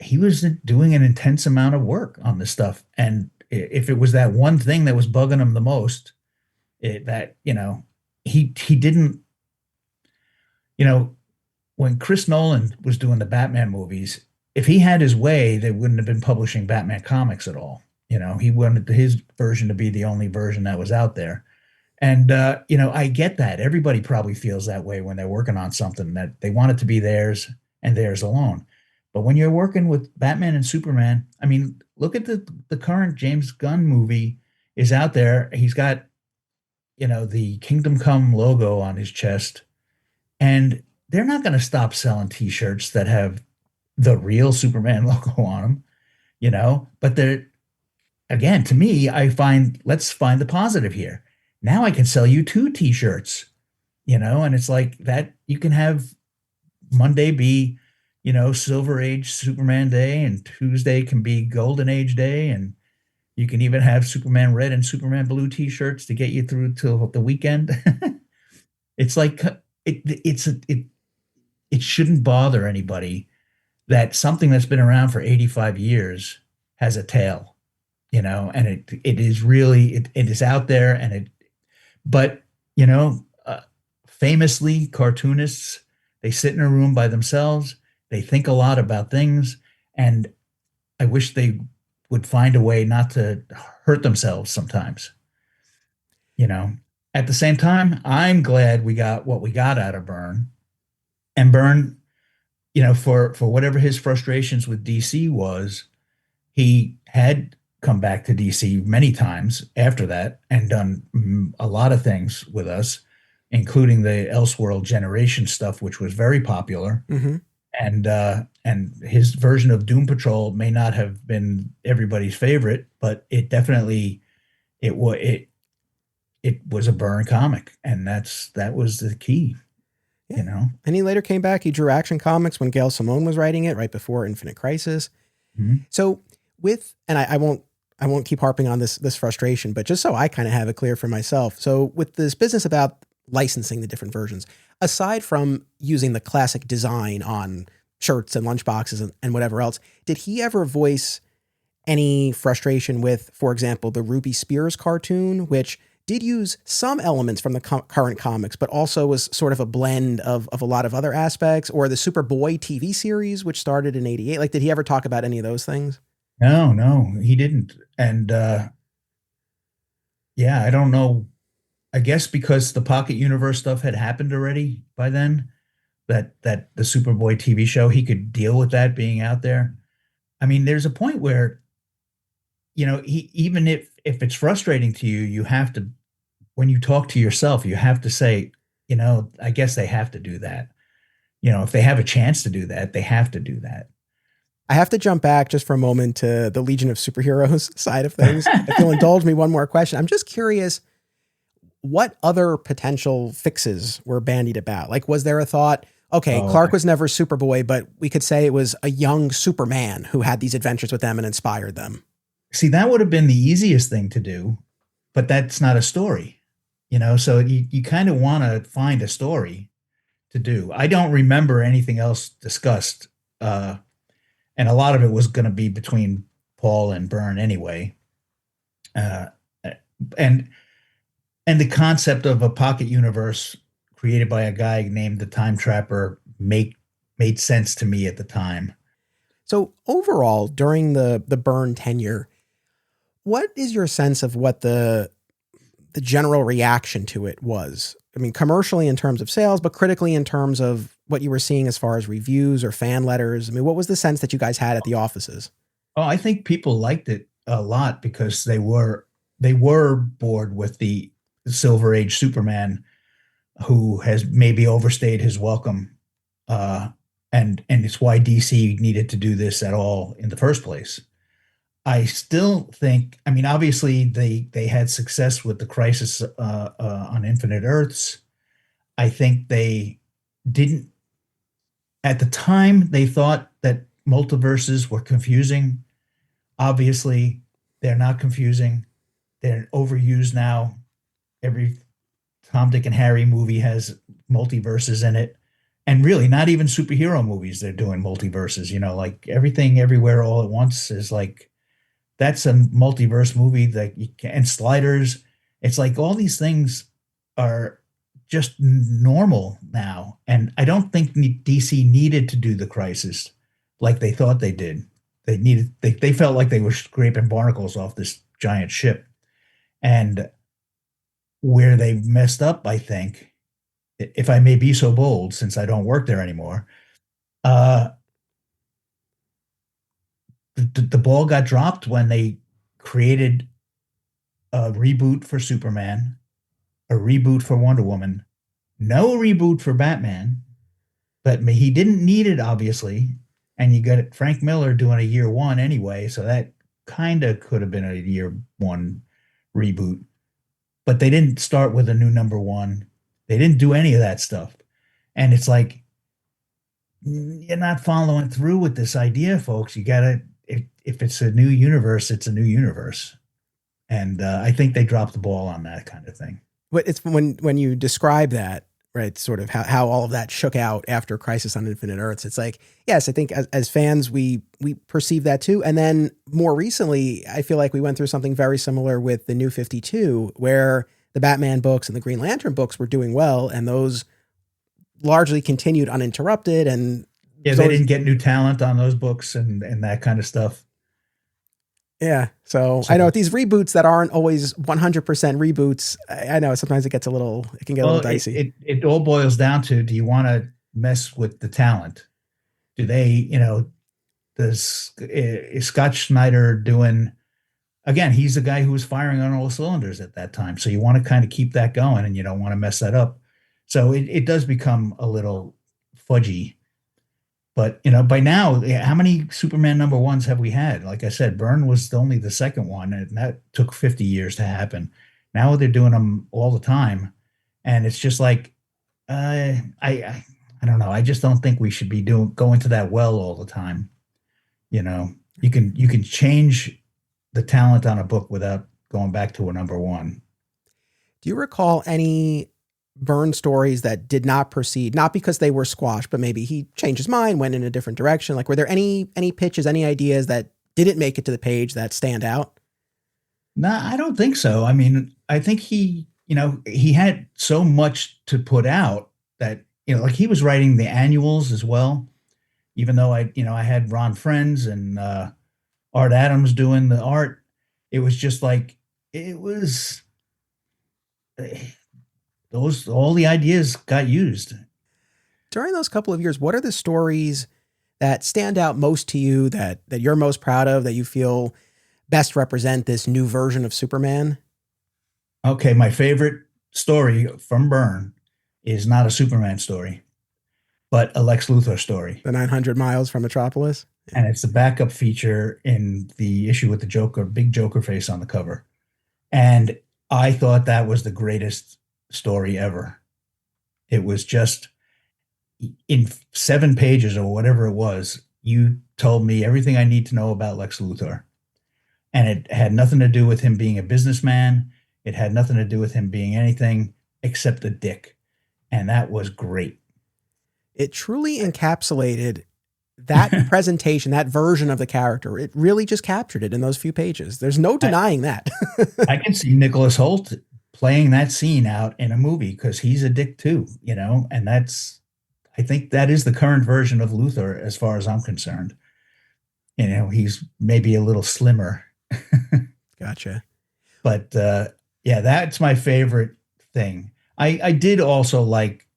he was doing an intense amount of work on this stuff. And if it was that one thing that was bugging him the most, that, he didn't, you know, when Chris Nolan was doing the Batman movies, if he had his way, they wouldn't have been publishing Batman comics at all. He wanted his version to be the only version that was out there. And, I get that. Everybody probably feels that way when they're working on something, that they want it to be theirs and theirs alone. But when you're working with Batman and Superman, I mean, look at the current James Gunn movie is out there. He's got, the Kingdom Come logo on his chest, and they're not going to stop selling T-shirts that have the real Superman logo on them, but they're, again, to me, let's find the positive here. Now I can sell you 2 T-shirts, and it's like that. You can have Monday be, Silver Age Superman Day, and Tuesday can be Golden Age Day, and you can even have Superman Red and Superman Blue T-shirts to get you through till the weekend. It's like it shouldn't bother anybody that something that's been around for 85 years has a tail, and it is really, it is out there, but famously, cartoonists, they sit in a room by themselves, they think a lot about things, and I wish they would find a way not to hurt themselves sometimes. At the same time, I'm glad we got what we got out of Byrne. And Byrne, for whatever his frustrations with DC was, he had come back to DC many times after that and done a lot of things with us, including the Elseworld Generation stuff, which was very popular. Mm-hmm. And his version of Doom Patrol may not have been everybody's favorite, but it definitely it was a Byrne comic, and that was the key. Yeah. And he later came back. He drew Action Comics when Gail Simone was writing it, right before Infinite Crisis. Mm-hmm. So I won't keep harping on this frustration, but just so I kind of have it clear for myself. So with this business about licensing the different versions, aside from using the classic design on shirts and lunchboxes and whatever else, did he ever voice any frustration with, for example, the Ruby Spears cartoon, which did use some elements from the current comics, but also was sort of a blend of a lot of other aspects, or the Superboy TV series, which started in '88? Like, did he ever talk about any of those things? No, he didn't. And I don't know. I guess because the Pocket Universe stuff had happened already by then, that the Superboy TV show, he could deal with that being out there. I mean, there's a point where, even if it's frustrating to you, you have to, when you talk to yourself, you have to say, I guess they have to do that. If they have a chance to do that, they have to do that. I have to jump back just for a moment to the Legion of Superheroes side of things. If you'll indulge me one more question. I'm just curious, what other potential fixes were bandied about? Like, was there a thought, okay, Clark was never Superboy, but we could say it was a young Superman who had these adventures with them and inspired them? See, that would have been the easiest thing to do, but that's not a story, so you kind of want to find a story to do. I don't remember anything else discussed. And a lot of it was going to be between Paul and Byrne anyway. And the concept of a pocket universe created by a guy named the Time Trapper made sense to me at the time. So overall, during the Byrne tenure, what is your sense of what the general reaction to it was? I mean, commercially in terms of sales, but critically in terms of what you were seeing as far as reviews or fan letters. I mean, what was the sense that you guys had at the offices? Oh, I think people liked it a lot because they were bored with the Silver Age Superman who has maybe overstayed his welcome. And it's why DC needed to do this at all in the first place. I still think, I mean, obviously they had success with the Crisis on Infinite Earths. I think they didn't, at the time, they thought that multiverses were confusing. Obviously, they're not confusing. They're overused now. Every Tom, Dick, and Harry movie has multiverses in it. And really, not even superhero movies, they're doing multiverses, like Everything Everywhere All at Once is like, that's a multiverse movie that you can, and Sliders. It's like all these things are just normal now. And I don't think DC needed to do the Crisis like they thought they did. They felt like they were scraping barnacles off this giant ship. And where they messed up, I think, if I may be so bold, since I don't work there anymore, the ball got dropped when they created a reboot for Superman, a reboot for Wonder Woman, no reboot for Batman, but he didn't need it, obviously. And you got Frank Miller doing a year one anyway, so that kind of could have been a year one reboot. But they didn't start with a new number one. They didn't do any of that stuff. And it's like, you're not following through with this idea, folks. You got to, if it's a new universe, it's a new universe. And I think they dropped the ball on that kind of thing. But it's when you describe that, right, sort of how all of that shook out after Crisis on Infinite Earths, it's like, yes, I think as fans, we perceive that too. And then more recently, I feel like we went through something very similar with the New 52, where the Batman books and the Green Lantern books were doing well, and those largely continued uninterrupted. And yeah, they didn't get new talent on those books and that kind of stuff. Yeah. So I know these reboots that aren't always 100% reboots, I know sometimes it can get a little dicey. It all boils down to, do you want to mess with the talent? Do they, is Scott Snyder doing, again, he's the guy who was firing on all cylinders at that time. So you want to kind of keep that going, and you don't want to mess that up. So it does become a little fudgy. But, by now, how many Superman number ones have we had? Like I said, Byrne was only the second one, and that took 50 years to happen. Now they're doing them all the time. And it's just like, I don't know. I just don't think we should be going to that well all the time. You can change the talent on a book without going back to a number one. Do you recall any Byrne stories that did not proceed, not because they were squashed, but maybe he changed his mind, went in a different direction? Like, were there any pitches, any ideas that didn't make it to the page that stand out? No, I don't think so. I mean, I think he had so much to put out that, like he was writing the annuals as well, even though I had Ron Friends and Art Adams doing the art. It was just like, it was, all the ideas got used. During those couple of years, what are the stories that stand out most to you, that you're most proud of, that you feel best represent this new version of Superman? Okay, my favorite story from Byrne is not a Superman story, but a Lex Luthor story. The 900 Miles from Metropolis? And it's the backup feature in the issue with the Joker, big Joker face on the cover. And I thought that was the greatest story ever. It was just, in 7 pages or whatever it was, you told me everything I need to know about Lex Luthor. And it had nothing to do with him being a businessman. It had nothing to do with him being anything except a dick. And that was great. It truly encapsulated that presentation, that version of the character. It really just captured it in those few pages. There's no denying that. I can see Nicholas Hoult playing that scene out in a movie, because he's a dick too, and I think that is the current version of Luthor as far as I'm concerned. He's maybe a little slimmer. Gotcha. But yeah, that's my favorite thing. I did also like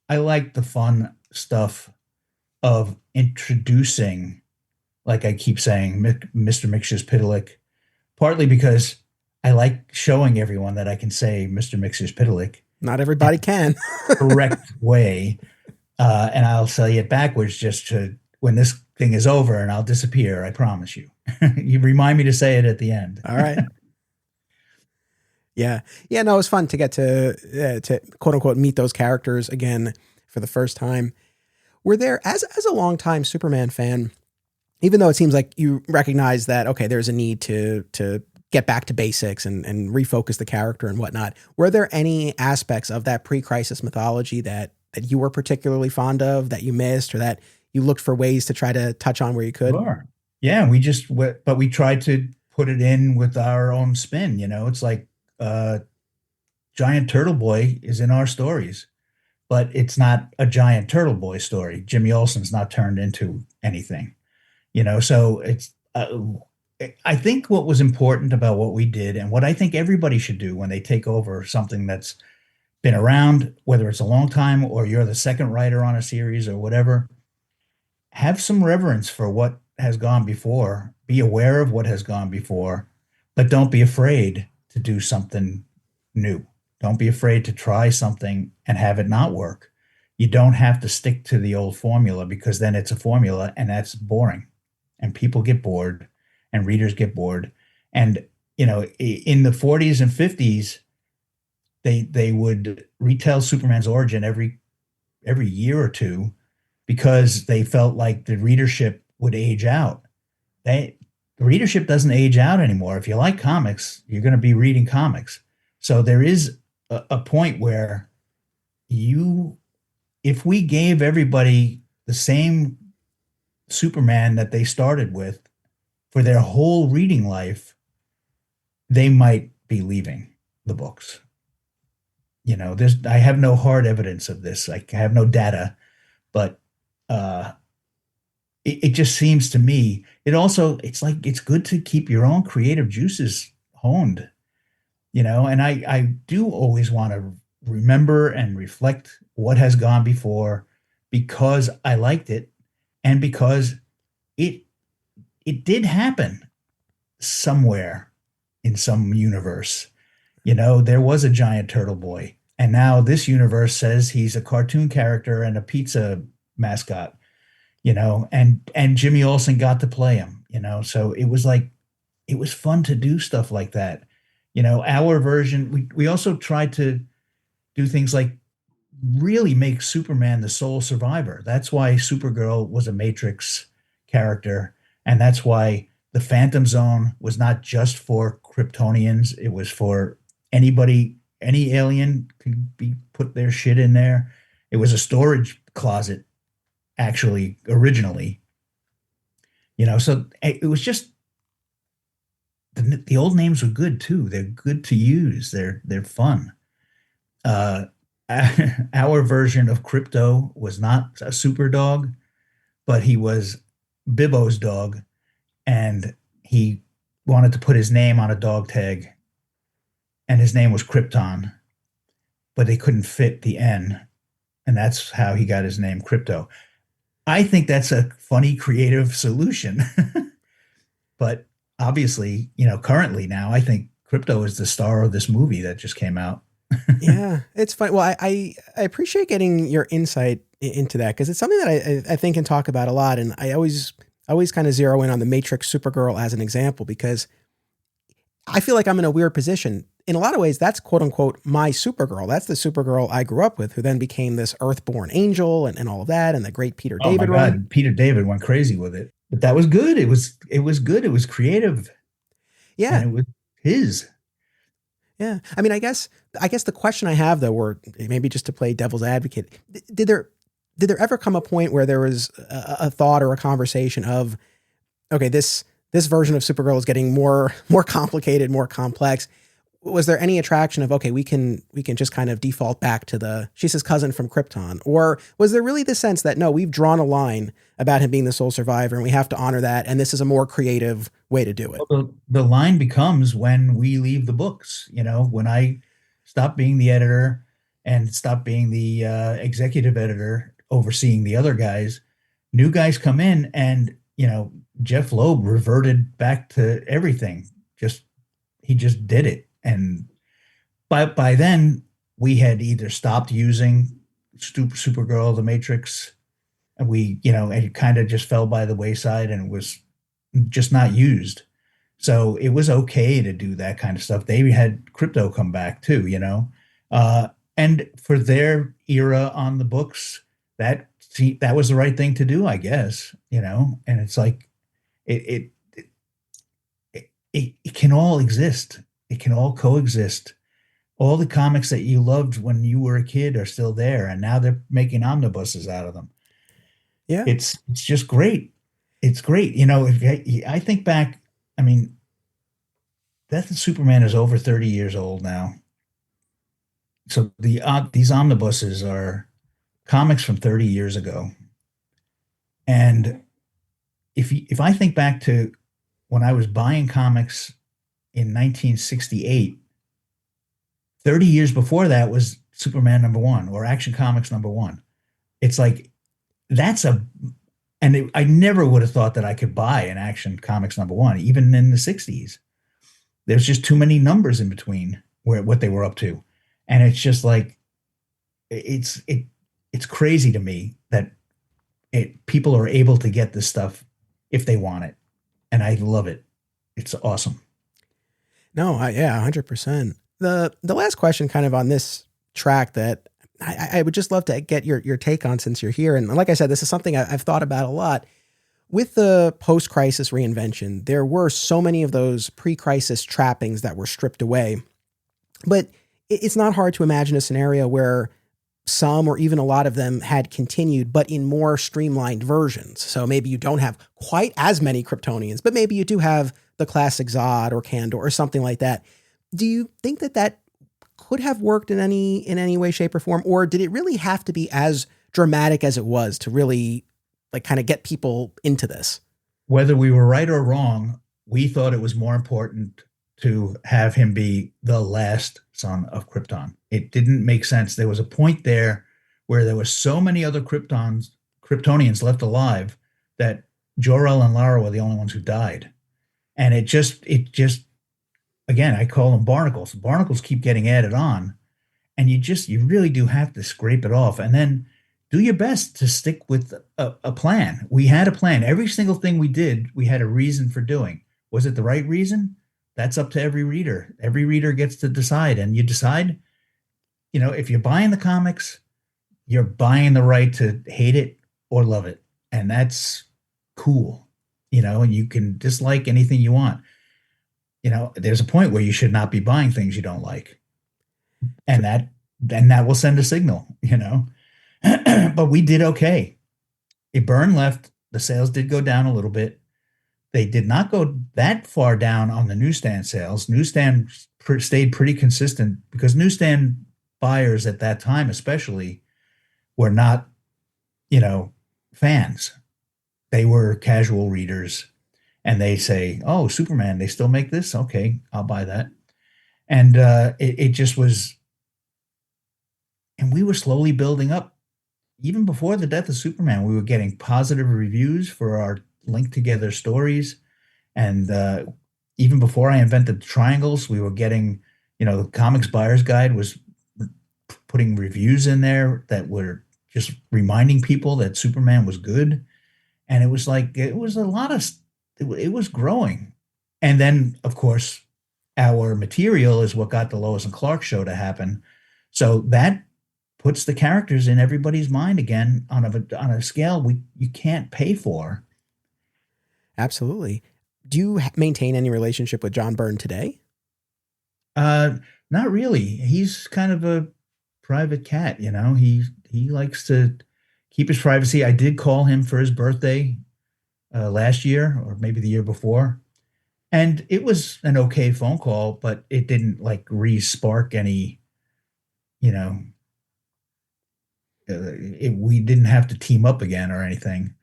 the fun stuff of introducing, like I keep saying, Mr. Mxyzptlk, partly because I like showing everyone that I can say Mr. Mxyzptlk. Not everybody can. Correct way. And I'll say it backwards just to, when this thing is over, and I'll disappear, I promise you. You remind me to say it at the end. All right. Yeah. Yeah, no, it was fun to get to quote unquote meet those characters again for the first time. Were there, as a longtime Superman fan, even though it seems like you recognize that, okay, there's a need to get back to basics and refocus the character and whatnot, were there any aspects of that pre-crisis mythology that you were particularly fond of, that you missed, or that you looked for ways to try to touch on where you could? Sure. Yeah, but we tried to put it in with our own spin. It's like Giant Turtle Boy is in our stories, but it's not a Giant Turtle Boy story. Jimmy Olsen's not turned into anything. So it's. I think what was important about what we did, and what I think everybody should do when they take over something that's been around, whether it's a long time or you're the second writer on a series or whatever, have some reverence for what has gone before. Be aware of what has gone before, but don't be afraid to do something new. Don't be afraid to try something and have it not work. You don't have to stick to the old formula, because then it's a formula and that's boring, and people get bored and readers get bored. And, in the 40s and 50s, they would retell Superman's origin every year or two, because they felt like the readership would age out. The readership doesn't age out anymore. If you like comics, you're going to be reading comics. So there is a point where if we gave everybody the same Superman that they started with for their whole reading life, they might be leaving the books. I have no hard evidence of this. I have no data, but it just seems to me, it's good to keep your own creative juices honed, and I do always want to remember and reflect what has gone before, because I liked it, and because it did happen somewhere in some universe. There was a Giant Turtle Boy, and now this universe says he's a cartoon character and a pizza mascot, and Jimmy Olsen got to play him, so it was fun to do stuff like that. Our version, we also tried to do things like really make Superman the sole survivor. That's why Supergirl was a Matrix character. And that's why the Phantom Zone was not just for Kryptonians. It was for anybody, any alien could put their shit in there. It was a storage closet, actually, originally. So it was just, the old names were good too. They're good to use. They're fun. Our version of Krypto was not a super dog, but he was Bibbo's dog, and he wanted to put his name on a dog tag, and his name was Krypton, but they couldn't fit the N, and that's how he got his name, Krypto. I think that's a funny, creative solution. But obviously, currently now, I think Krypto is the star of this movie that just came out. Yeah, it's fun. Well, I appreciate getting your insight into that, because it's something that I think and talk about a lot. And I always kind of zero in on the Matrix Supergirl as an example, because I feel like I'm in a weird position. In a lot of ways, that's quote unquote my Supergirl. That's the Supergirl I grew up with, who then became this Earthborn angel and all of that, and the great Peter David run. run. Peter David went crazy with it, but that was good. It was good. It was creative. Yeah, and it was his. Yeah, I mean, I guess the question I have, though, or maybe just to play devil's advocate, did there ever come a point where there was a thought or a conversation of, okay, this version of Supergirl is getting more complicated, more complex? Was there any attraction of, okay, we can just kind of default back to she's his cousin from Krypton? Or was there really the sense that, no, we've drawn a line about him being the sole survivor and we have to honor that, and this is a more creative way to do it? Well, the line becomes when we leave the books, when I stop being the editor and stop being the executive editor overseeing the other guys, new guys come in, and, Jeff Loeb reverted back to everything. He just did it. And by then we had either stopped using Supergirl, the Matrix, and it kind of just fell by the wayside and was just not used. So it was okay to do that kind of stuff. They had Krypto come back too, and for their era on the books, that was the right thing to do, I guess, and it's like, it can all exist. It can all coexist all the comics that you loved when you were a kid are still there, and now they're making omnibuses out of them. Yeah. It's just great. It's great. If I think back, I mean, Death of Superman is over 30 years old now. So these omnibuses are comics from 30 years ago. And if I think back to when I was buying comics in 1968, 30 years before that was Superman #1 or Action Comics #1. It's like I never would have thought that I could buy an Action Comics #1, even in the 60s. There's just too many numbers in between what they were up to. And it's just like, it's crazy to me that people are able to get this stuff if they want it. And I love it. It's awesome. No, yeah, 100%. The last question kind of on this track that I would just love to get your take on since you're here. And like I said, this is something I've thought about a lot. With the post-crisis reinvention, there were so many of those pre-crisis trappings that were stripped away. But it's not hard to imagine a scenario where some or even a lot of them had continued, but in more streamlined versions. So maybe you don't have quite as many Kryptonians, but maybe you do have the classic Zod or Kandor or something like that. Do you think that could have worked in any way, shape, or form? Or did it really have to be as dramatic as it was to really like kind of get people into this? Whether we were right or wrong, we thought it was more important to have him be the last son of Krypton. It didn't make sense. There was a point there where there were so many other Kryptonians left alive that Jor-El and Lara were the only ones who died. And it just, again, I call them barnacles. Barnacles keep getting added on, and you really do have to scrape it off. And then do your best to stick with a plan. We had a plan. Every single thing we did, we had a reason for doing. Was it the right reason? That's up to every reader. Every reader gets to decide. And you decide, if you're buying the comics, you're buying the right to hate it or love it. And that's cool. And you can dislike anything you want. There's a point where you should not be buying things you don't like. And that will send a signal, But we did okay. Byrne left. The sales did go down a little bit. They did not go that far down on the newsstand sales. Newsstand stayed pretty consistent because newsstand buyers at that time, especially, were not, fans. They were casual readers, and they say, "Oh, Superman, they still make this? Okay, I'll buy that." And it just was, and we were slowly building up. Even before the death of Superman, we were getting positive reviews for our linked together stories. And even before I invented triangles, we were getting, the Comics Buyer's Guide was putting reviews in there that were just reminding people that Superman was good. And it was like, it was a lot of, it was growing. And then, of course, our material is what got the Lois and Clark show to happen. So that puts the characters in everybody's mind again on a scale you can't pay for. Absolutely. Do you maintain any relationship with John Byrne today? Not really. He's kind of a private cat, He likes to keep his privacy. I did call him for his birthday last year, or maybe the year before, and it was an okay phone call, but it didn't like re-spark any, we didn't have to team up again or anything.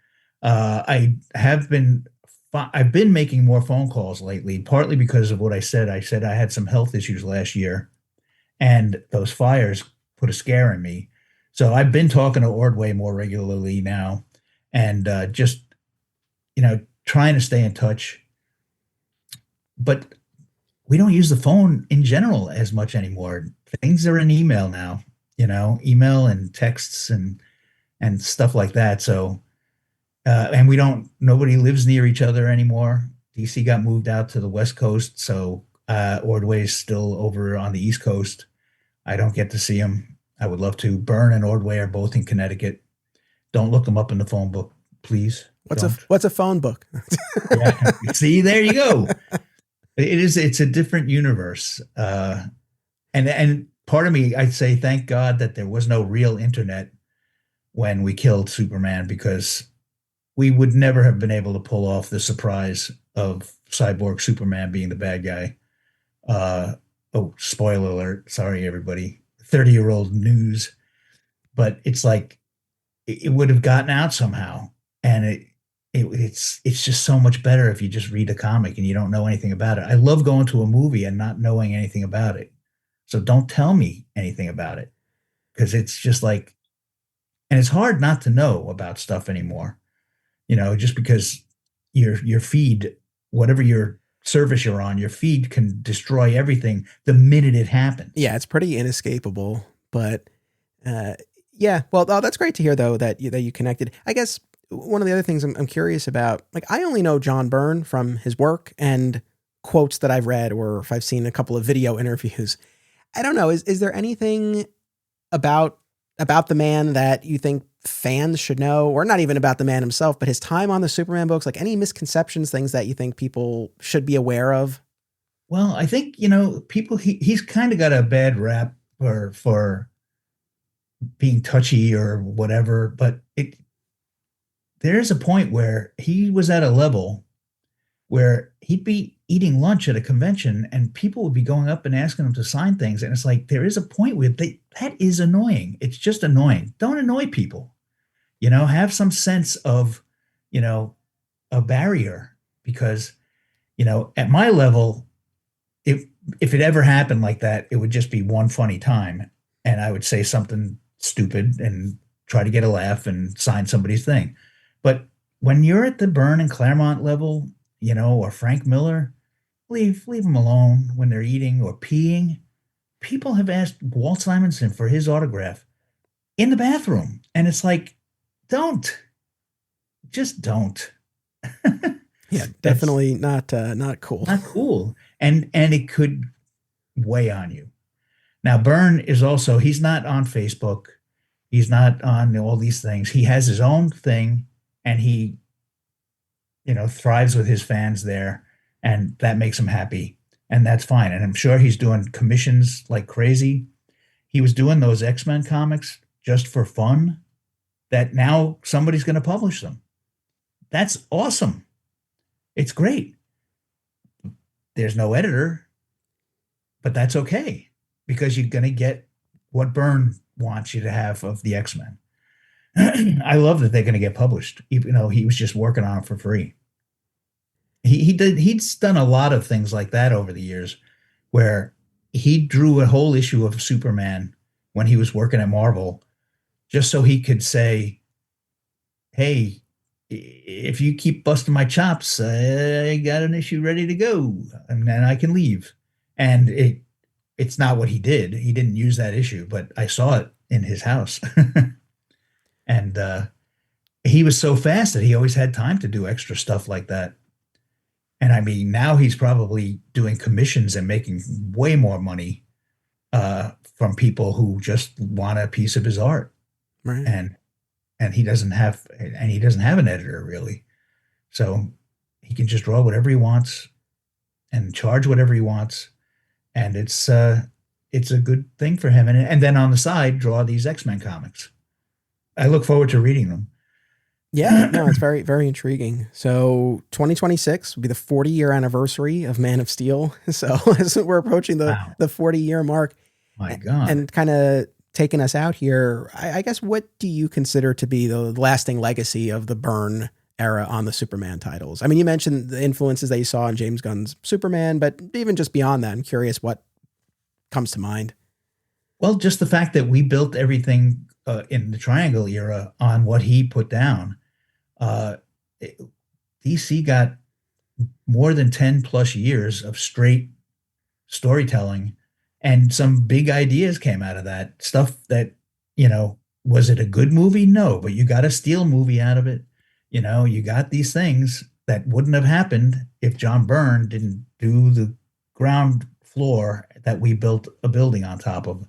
I've been making more phone calls lately, partly because of what I said. I said I had some health issues last year, and those fires put a scare in me. So I've been talking to Ordway more regularly now, and just, trying to stay in touch. But we don't use the phone in general as much anymore. Things are in email now, email and texts and stuff like that. So, and nobody lives near each other anymore. DC got moved out to the West Coast. So, Ordway is still over on the East Coast. I don't get to see him. I would love to. Byrne and Ordway are both in Connecticut. Don't look them up in the phone book, please. What's a phone book? Yeah. See, there you go. It's a different universe. And part of me, I'd say, thank God that there was no real internet when we killed Superman, because we would never have been able to pull off the surprise of Cyborg Superman being the bad guy. Oh, spoiler alert. Sorry, everybody. 30-year-old news. But it's like it would have gotten out somehow. And it's just so much better if you just read a comic and you don't know anything about it. I love going to a movie and not knowing anything about it. So don't tell me anything about it, because it's just like, and it's hard not to know about stuff anymore. Just because your feed, whatever your service you're on, your feed can destroy everything the minute it happens. Yeah, it's pretty inescapable. But yeah, well, oh, that's great to hear though that you connected. I guess one of the other things I'm curious about, like I only know John Byrne from his work and quotes that I've read, or if I've seen a couple of video interviews. I don't know. Is there anything about the man that you think fans should know, or not even about the man himself, but his time on the Superman books, like any misconceptions, things that you think people should be aware of? Well, I think, people, he's kind of got a bad rap for being touchy or whatever, but there's a point where he was at a level where he'd be eating lunch at a convention and people would be going up and asking him to sign things. And it's like, there is a point where that is annoying. It's just annoying. Don't annoy people, have some sense of, a barrier, because, at my level, if it ever happened like that, it would just be one funny time. And I would say something stupid and try to get a laugh and sign somebody's thing. But when you're at the Byrne and Claremont level, or Frank Miller, leave them alone when they're eating or peeing. People have asked Walt Simonson for his autograph in the bathroom. And it's like, just don't. Yeah, definitely not cool. Not cool. And it could weigh on you. Now, Byrne is also, he's not on Facebook. He's not on all these things. He has his own thing, and he, thrives with his fans there, and that makes him happy. And that's fine. And I'm sure he's doing commissions like crazy. He was doing those X-Men comics just for fun, that now somebody's going to publish them. That's awesome. It's great. There's no editor, but that's okay, because you're going to get what Byrne wants you to have of the X-Men. I love that they're going to get published, even though he was just working on it for free. He's done a lot of things like that over the years, where he drew a whole issue of Superman when he was working at Marvel, just so he could say, hey, if you keep busting my chops, I got an issue ready to go, and then I can leave. And it's not what he did. He didn't use that issue, but I saw it in his house. And he was so fast that he always had time to do extra stuff like that. And I mean, now he's probably doing commissions and making way more money from people who just want a piece of his art. Right. And he doesn't have an editor, really. So he can just draw whatever he wants and charge whatever he wants. And it's a good thing for him. And then on the side, draw these X-Men comics. I look forward to reading them. Yeah, no, it's very, very intriguing. So 2026 will be the 40-year anniversary of Man of Steel. So as we're approaching the 40-year mark. My God. And kind of taking us out here, I guess, what do you consider to be the lasting legacy of the Byrne era on the Superman titles? I mean, you mentioned the influences that you saw in James Gunn's Superman, but even just beyond that, I'm curious what comes to mind. Well, just the fact that we built everything in the Triangle era on what he put down. DC got more than 10 plus years of straight storytelling, and some big ideas came out of that stuff that, was it a good movie? No, but you got a Steel movie out of it. You got these things that wouldn't have happened if John Byrne didn't do the ground floor that we built a building on top of.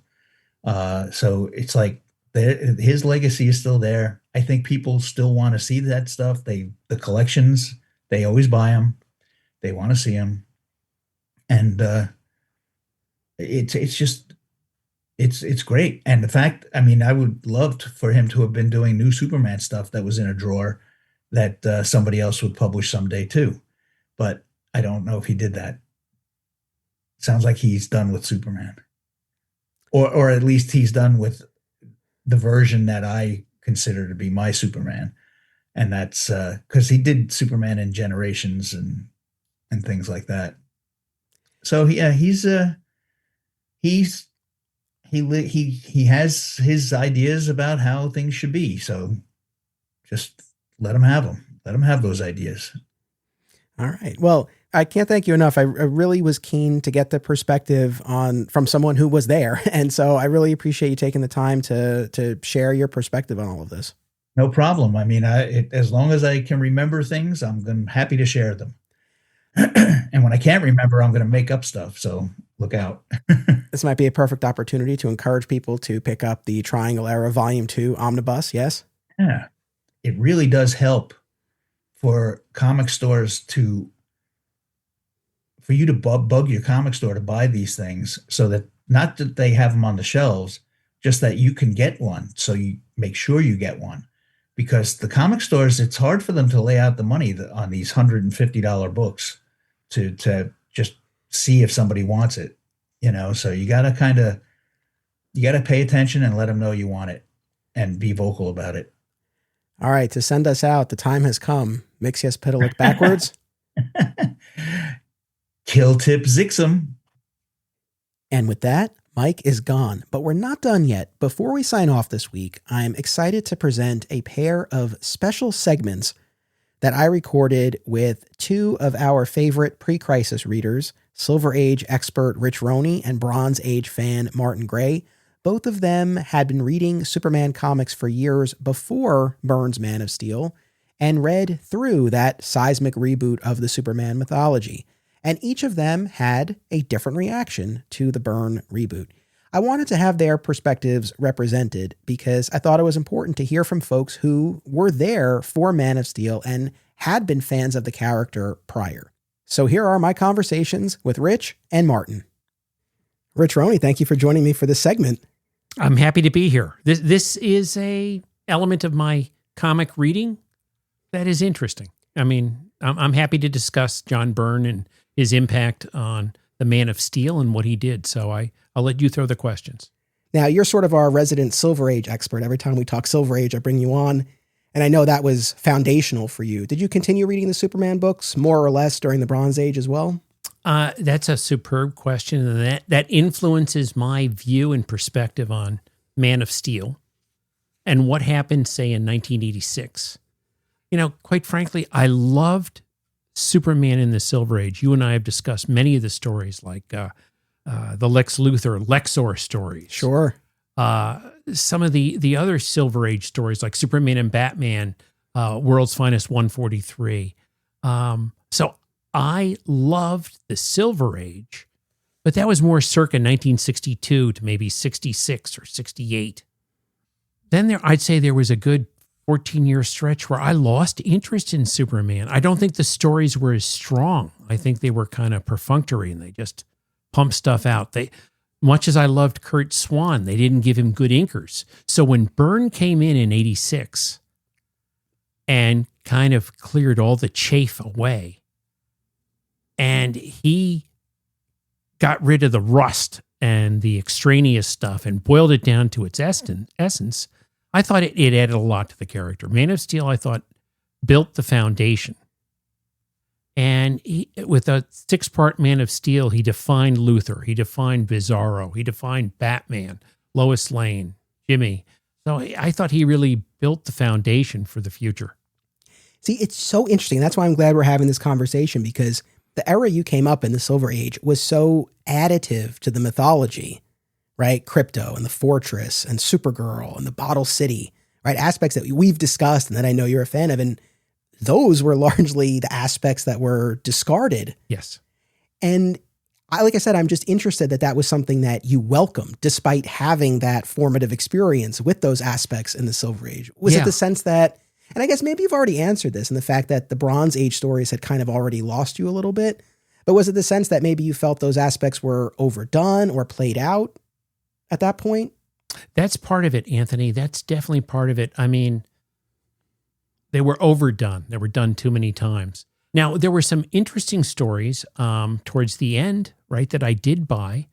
So it's like his legacy is still there. I think people still want to see that stuff. The collections, they always buy them. They want to see them. And it's just it's great. And the fact, I mean, I would love for him to have been doing new Superman stuff that was in a drawer that somebody else would publish someday too. But I don't know if he did that. Sounds like he's done with Superman, or at least he's done with the version that I consider to be my Superman, and that's because he did Superman in Generations and things like that. So yeah, he has his ideas about how things should be. So just let him have them. Let him have those ideas. All right. Well, I can't thank you enough. I really was keen to get the perspective from someone who was there. And so I really appreciate you taking the time to share your perspective on all of this. No problem. I mean, as long as I can remember things, I'm happy to share them. And when I can't remember, I'm going to make up stuff. So look out. This might be a perfect opportunity to encourage people to pick up the Triangle Era Volume 2 Omnibus. Yes. Yeah. It really does help for comic stores for you to bug your comic store to buy these things, so that not that they have them on the shelves, just that you can get one. So you make sure you get one, because the comic stores, it's hard for them to lay out the money on these $150 books to just see if somebody wants it, so you got to pay attention and let them know you want it and be vocal about it. All right. To send us out, the time has come. Mixius Pitalik backwards. Kill Tip Zixum. And with that, Mike is gone, but we're not done yet. Before we sign off this week, I'm excited to present a pair of special segments that I recorded with two of our favorite pre-crisis readers, Silver Age expert Rich Roney and Bronze Age fan Martin Gray. Both of them had been reading Superman comics for years before Byrne's Man of Steel and read through that seismic reboot of the Superman mythology. And each of them had a different reaction to the Byrne reboot. I wanted to have their perspectives represented because I thought it was important to hear from folks who were there for Man of Steel and had been fans of the character prior. So here are my conversations with Rich and Martin. Rich Roney, thank you for joining me for this segment. I'm happy to be here. This is a element of my comic reading that is interesting. I mean, I'm happy to discuss John Byrne and his impact on the Man of Steel and what he did. So I'll let you throw the questions. Now, you're sort of our resident Silver Age expert. Every time we talk Silver Age, I bring you on. And I know that was foundational for you. Did you continue reading the Superman books more or less during the Bronze Age as well? That's a superb question. And that influences my view and perspective on Man of Steel and what happened, say, in 1986. Quite frankly, I loved Superman in the Silver Age. You and I have discussed many of the stories, like the Lex Luthor, Lexor stories. Sure. Some of the other Silver Age stories, like Superman and Batman, World's Finest 143. So I loved the Silver Age, but that was more circa 1962 to maybe 66 or 68. Then I'd say there was a good 14-year stretch where I lost interest in Superman. I don't think the stories were as strong. I think they were kind of perfunctory and they just pumped stuff out. Much as I loved Kurt Swan, they didn't give him good inkers. So when Byrne came in 86 and kind of cleared all the chafe away, and he got rid of the rust and the extraneous stuff and boiled it down to its essence, I thought it added a lot to the character. Man of Steel, I thought, built the foundation. And with a 6-part Man of Steel, he defined Luthor, he defined Bizarro, he defined Batman, Lois Lane, Jimmy. So I thought he really built the foundation for the future. See, it's so interesting. That's why I'm glad we're having this conversation, because the era you came up in, the Silver Age, was so additive to the mythology, right? Crypto and the Fortress and Supergirl and the Bottle City, right? Aspects that we've discussed and that I know you're a fan of. And those were largely the aspects that were discarded. Yes. And like I said, I'm just interested that was something that you welcomed despite having that formative experience with those aspects in the Silver Age. Was it the sense that, and I guess maybe you've already answered this in the fact that the Bronze Age stories had kind of already lost you a little bit, But was it the sense that maybe you felt those aspects were overdone or played out at that point? That's part of it, Anthony. That's definitely part of it. I mean, they were overdone. They were done too many times. Now, there were some interesting stories towards the end, right, that I did buy.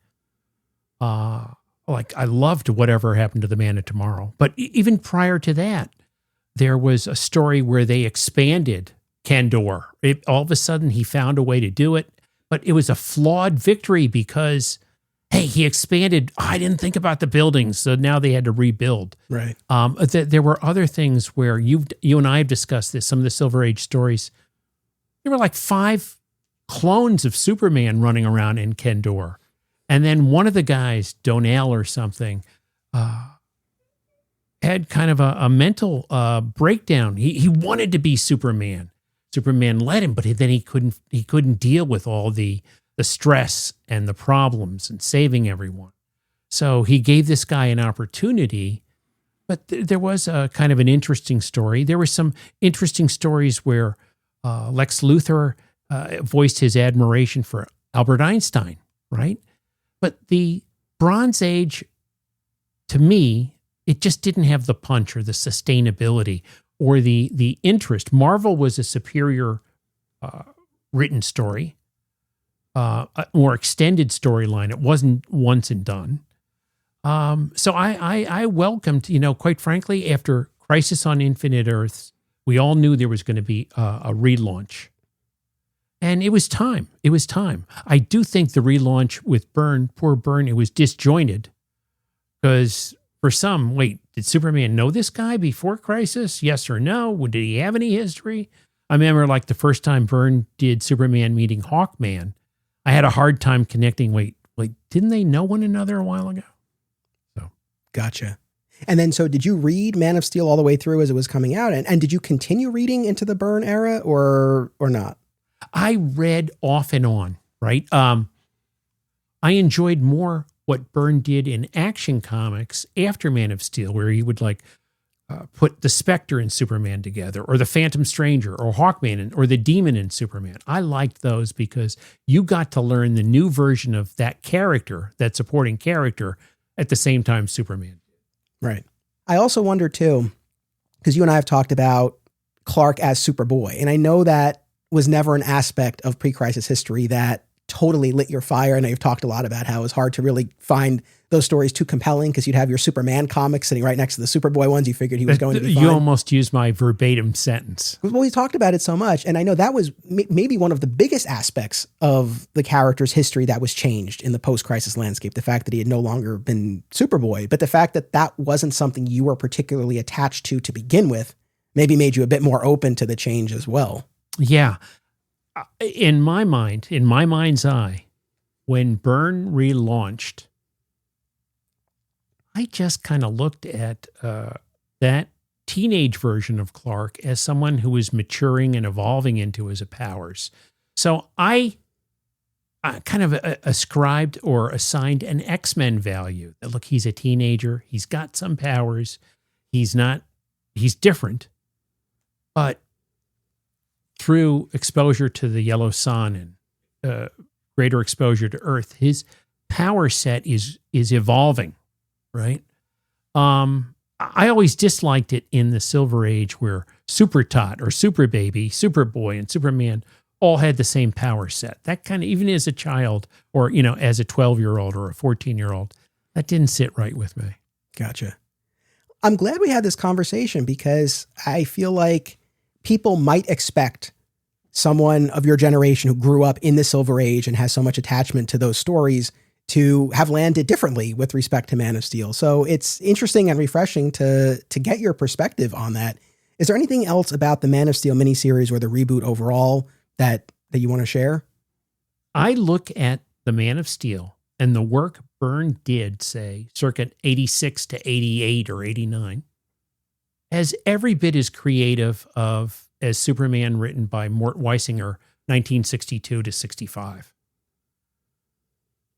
Like I loved Whatever Happened to the Man of Tomorrow. But even prior to that, there was a story where they expanded Kendor. All of a sudden, he found a way to do it. But it was a flawed victory because, hey, he expanded. I didn't think about the buildings, so now they had to rebuild. Right. There were other things where you and I have discussed this, some of the Silver Age stories. There were like 5 clones of Superman running around in Kendor. And then one of the guys, Donnell or something, had kind of a mental breakdown. He wanted to be Superman. Superman let him, but then he couldn't deal with all the stress and the problems and saving everyone. So he gave this guy an opportunity, but there was a kind of an interesting story. There were some interesting stories where Lex Luthor voiced his admiration for Albert Einstein, right? But the Bronze Age, to me, it just didn't have the punch or the sustainability or the interest. Marvel was a superior written story, a more extended storyline. It wasn't once and done. So I welcomed, quite frankly, after Crisis on Infinite Earths, we all knew there was going to be a relaunch. And it was time. It was time. I do think the relaunch with Byrne, poor Byrne, it was disjointed. Because for some, wait, did Superman know this guy before Crisis? Yes or no? Did he have any history? I remember like the first time Byrne did Superman meeting Hawkman, I had a hard time connecting. Wait, didn't they know one another a while ago? So, Gotcha. And then, so did you read Man of Steel all the way through as it was coming out? And did you continue reading into the Byrne era or not? I read off and on, right? I enjoyed more what Byrne did in Action Comics after Man of Steel, where he would put the Spectre and Superman together, or the Phantom Stranger, or Hawkman, or the Demon in Superman. I liked those because you got to learn the new version of that character, that supporting character, at the same time Superman. Right. I also wonder too, because you and I have talked about Clark as Superboy, and I know that was never an aspect of pre-crisis history that totally lit your fire. I know you've talked a lot about how it was hard to really find those stories too compelling because you'd have your Superman comics sitting right next to the Superboy ones. You figured he was going to be fine. You almost used my verbatim sentence. Well, we talked about it so much, and I know that was maybe one of the biggest aspects of the character's history that was changed in the post-crisis landscape, the fact that he had no longer been Superboy, but the fact that that wasn't something you were particularly attached to begin with maybe made you a bit more open to the change as well. Yeah. In my mind's eye, when Byrne relaunched, I just kind of looked at that teenage version of Clark as someone who was maturing and evolving into his powers. So I kind of ascribed or assigned an X-Men value. That, look, he's a teenager. He's got some powers. He's different. But through exposure to the yellow sun and greater exposure to Earth, his power set is evolving, right? I always disliked it in the Silver Age where Super Tot or Super Baby, Superboy, and Superman all had the same power set. That kind of, even as a child or, as a 12-year-old or a 14-year-old, that didn't sit right with me. Gotcha. I'm glad we had this conversation because I feel like people might expect someone of your generation who grew up in the Silver Age and has so much attachment to those stories to have landed differently with respect to Man of Steel. So it's interesting and refreshing to get your perspective on that. Is there anything else about the Man of Steel miniseries or the reboot overall that you want to share? I look at the Man of Steel and the work Byrne did, say, circa 86 to 88 or 89, as every bit as creative as Superman written by Mort Weisinger, 1962 to 65.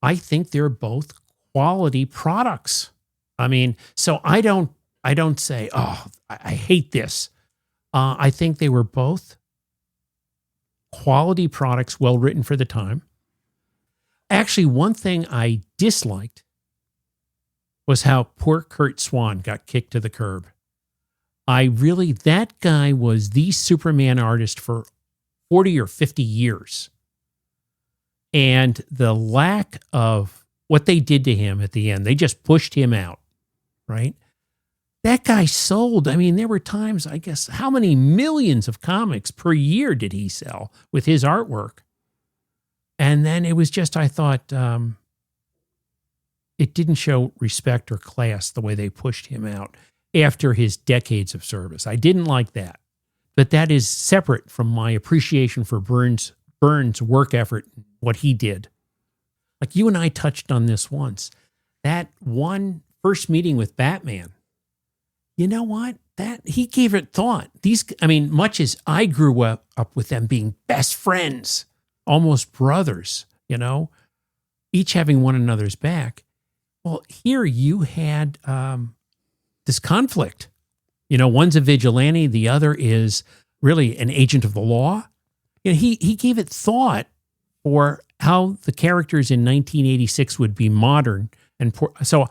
I think they're both quality products. I mean, so I don't say, oh, I hate this. I think they were both quality products, well written for the time. Actually, one thing I disliked was how poor Kurt Swan got kicked to the curb. That guy was the Superman artist for 40 or 50 years. And the lack of what they did to him at the end, they just pushed him out, right? That guy sold. I mean, there were times, I guess, how many millions of comics per year did he sell with his artwork? And then it was just, I thought, it didn't show respect or class the way they pushed him out after his decades of service. I didn't like that. But that is separate from my appreciation for Byrne's work effort, what he did. Like you and I touched on this once. That one first meeting with Batman, you know what? That he gave it thought. Much as I grew up with them being best friends, almost brothers, each having one another's back. Well, here you had this conflict. One's a vigilante, the other is really an agent of the law. He gave it thought for how the characters in 1986 would be modern. And so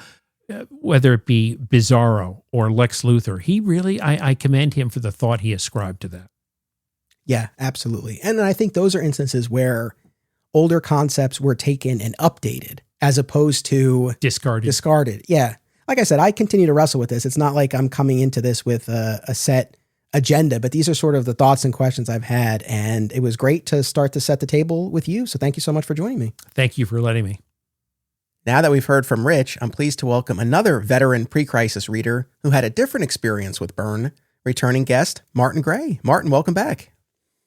whether it be Bizarro or Lex Luthor, he really, I commend him for the thought he ascribed to that. Yeah, absolutely. And I think those are instances where older concepts were taken and updated as opposed to discarded. Yeah. Like I said, I continue to wrestle with this. It's not like I'm coming into this with a set agenda, but these are sort of the thoughts and questions I've had. And it was great to start to set the table with you. So thank you so much for joining me. Thank you for letting me. Now that we've heard from Rich, I'm pleased to welcome another veteran pre-crisis reader who had a different experience with Byrne, returning guest, Martin Gray. Martin, welcome back.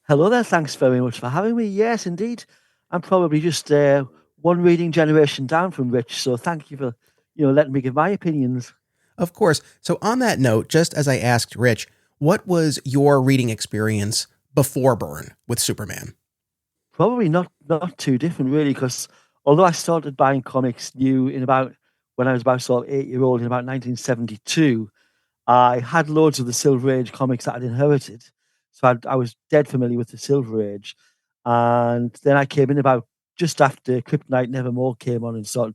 Hello there. Thanks very much for having me. Yes, indeed. I'm probably just one reading generation down from Rich. So thank you for, letting me give my opinions. Of course. So on that note, just as I asked Rich, what was your reading experience before Byrne with Superman? Probably not too different, really, because although I started buying comics when I was about sort of 8-year-old in about 1972, I had loads of the Silver Age comics that I'd inherited. So I was dead familiar with the Silver Age. And then I came in about just after Kryptonite Nevermore came on and started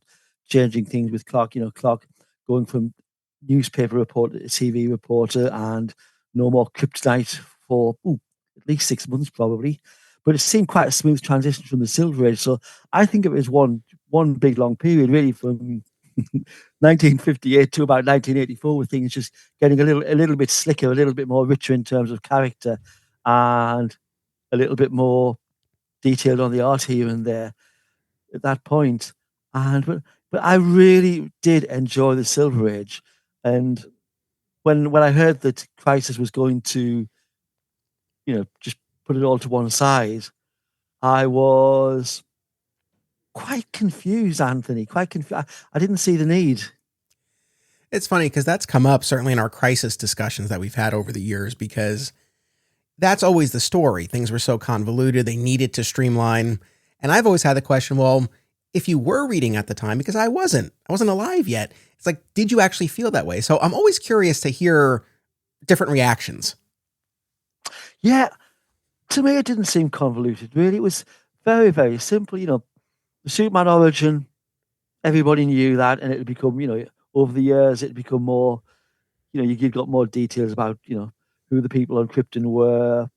changing things with Clark, Clark going from newspaper reporter to TV reporter and no more Kryptonite for at least 6 months probably. But it seemed quite a smooth transition from the Silver Age. So I think of it as one big long period, really, from 1958 to about 1984, with things just getting a little bit slicker, a little bit more richer in terms of character, and a little bit more detailed on the art here and there at that point. But I really did enjoy the Silver Age. And when I heard that Crisis was going to, just put it all to one side, I was quite confused, Anthony. Quite confused. I didn't see the need. It's funny because that's come up certainly in our Crisis discussions that we've had over the years, because that's always the story. Things were so convoluted, they needed to streamline. And I've always had the question, well, if you were reading at the time, because I wasn't alive yet, it's like, did you actually feel that way? So I'm always curious to hear different reactions. Yeah, to me, it didn't seem convoluted, really. It was very, very simple. The Superman origin, everybody knew that, and it had become, over the years, it had become more, you got more details about, who the people on Krypton were.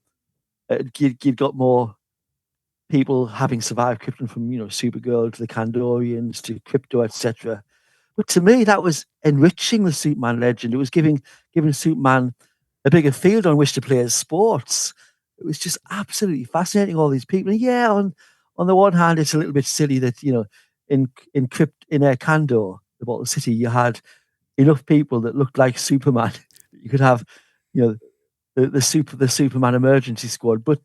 You'd got more people having survived Krypton, from, Supergirl to the Kandorians to Krypto, etc. But to me, that was enriching the Superman legend. It was giving Superman a bigger field on which to play his sports. It was just absolutely fascinating, all these people. And yeah, on the one hand, it's a little bit silly that, in Kandor, the bottle city, you had enough people that looked like Superman. You could have, the Superman emergency squad. But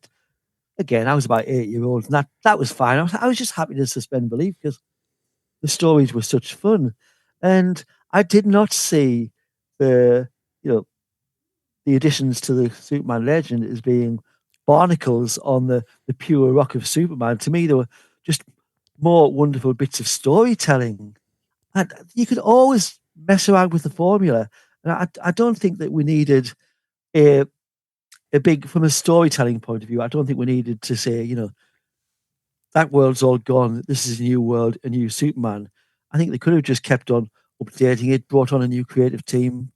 again, I was about 8-year-old, and that was fine. I was just happy to suspend belief because the stories were such fun. And I did not see the additions to the Superman legend as being barnacles on the pure rock of Superman. To me, they were just more wonderful bits of storytelling. And you could always mess around with the formula. And I don't think that we needed a big, from a storytelling point of view, I don't think we needed to say, that world's all gone. This is a new world, a new Superman. I think they could have just kept on updating it, brought on a new creative team,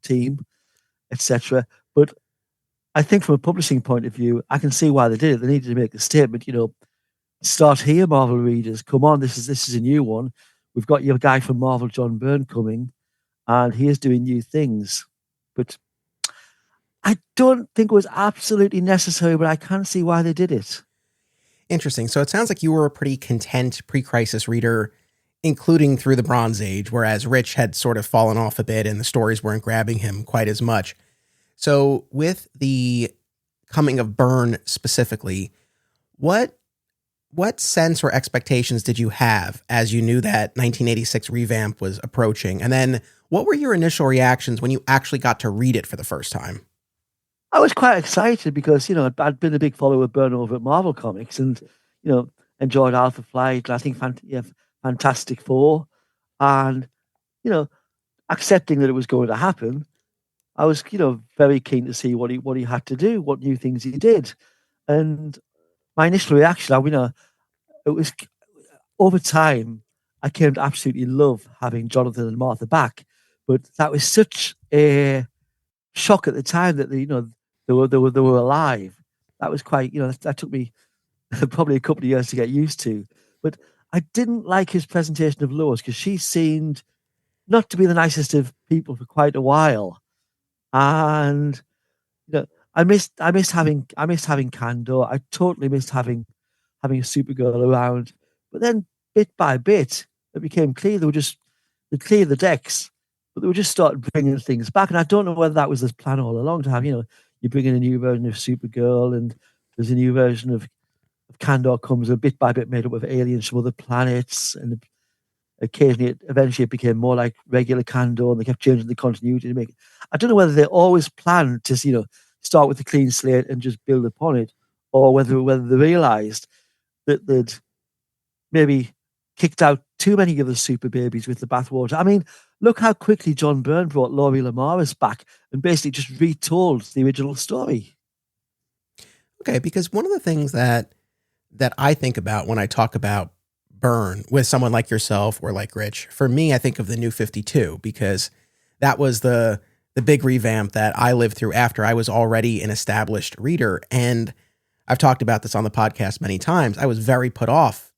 etc. But I think from a publishing point of view, I can see why they did it. They needed to make a statement, start here, Marvel readers. Come on, this is a new one. We've got your guy from Marvel, John Byrne, coming, and he is doing new things. But I don't think it was absolutely necessary, but I can see why they did it. Interesting. So it sounds like you were a pretty content pre-crisis reader, including through the Bronze Age, whereas Rich had sort of fallen off a bit and the stories weren't grabbing him quite as much. So with the coming of Byrne specifically, what sense or expectations did you have as you knew that 1986 revamp was approaching? And then what were your initial reactions when you actually got to read it for the first time? I was quite excited because, I'd been a big follower of Byrne over at Marvel Comics and, enjoyed Alpha Flight, I think Fantastic Four, and, accepting that it was going to happen, I was, very keen to see what he had to do, what new things he did. And my initial reaction, it was over time, I came to absolutely love having Jonathan and Martha back, but that was such a shock at the time that they were alive. That was quite, that took me probably a couple of years to get used to. But I didn't like his presentation of Lois because she seemed not to be the nicest of people for quite a while. And I missed having Kandor. I totally missed having a Supergirl around. But then bit by bit, it became clear they cleared the decks, but they were just started bringing things back. And I don't know whether that was the plan all along to have, you bring in a new version of Supergirl and there's a new version of Kandor comes a bit by bit made up of aliens from other planets. And occasionally, eventually it became more like regular Kandor and they kept changing the continuity to make it. I don't know whether they always planned to, start with a clean slate and just build upon it, or whether they realized that they'd maybe kicked out too many of the super babies with the bathwater. I mean, look how quickly John Byrne brought Laurie Lamaris back and basically just retold the original story. Okay, because one of the things that I think about when I talk about Byrne with someone like yourself or like Rich, for me, I think of the New 52 because that was the big revamp that I lived through after I was already an established reader. And I've talked about this on the podcast many times. I was very put off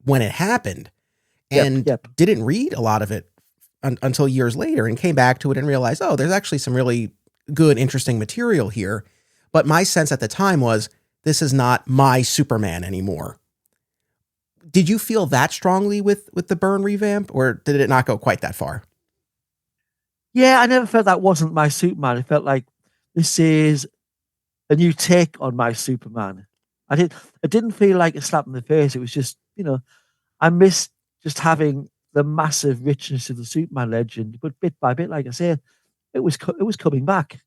when it happened and didn't read a lot of it until years later and came back to it and realized, oh, there's actually some really good, interesting material here. But my sense at the time was this is not my Superman anymore. Did you feel that strongly with the Byrne revamp, or did it not go quite that far? Yeah, I never felt that wasn't my Superman. I felt like this is a new take on my Superman. It didn't feel like a slap in the face. It was just, I missed just having the massive richness of the Superman legend, but bit by bit, like I said, it was coming back.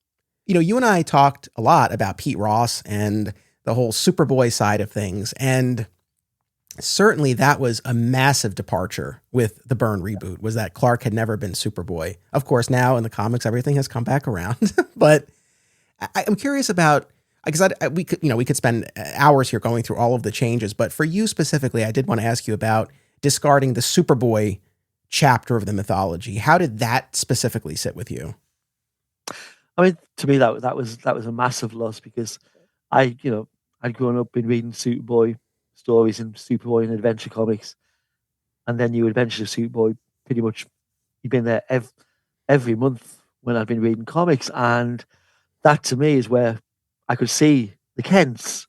You and I talked a lot about Pete Ross and the whole Superboy side of things, and certainly that was a massive departure with the Byrne reboot, was that Clark had never been Superboy. Of course, now in the comics, everything has come back around, but I'm curious about, because we could spend hours here going through all of the changes, but for you specifically, I did want to ask you about discarding the Superboy chapter of the mythology. How did that specifically sit with you? I mean, to me, that was a massive loss because I'd grown up been reading Superboy stories and Superboy and Adventure comics, and then New Adventures of Superboy. Pretty much, you've been there every month when I've been reading comics, and that to me is where I could see the Kents,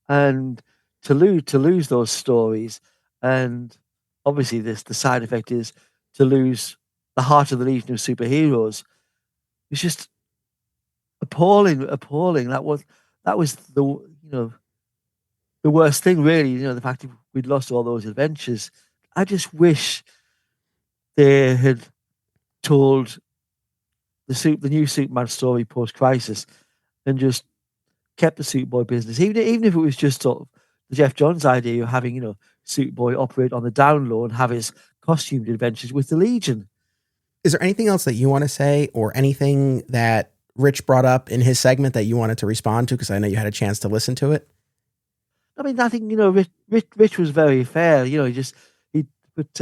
and to lose those stories, and obviously the side effect is to lose the heart of the Legion of Superheroes. It's just appalling. That was the worst thing, really. The fact that we'd lost all those adventures. I just wish they had told the new Superman story post-crisis and just kept the Superboy business, even if it was just sort of the Jeff Johns idea of having Superboy operate on the down low and have his costumed adventures with the Legion. Is there anything else that you want to say, or anything that Rich brought up in his segment that you wanted to respond to? Because I know you had a chance to listen to it. I mean, I think, Rich was very fair. But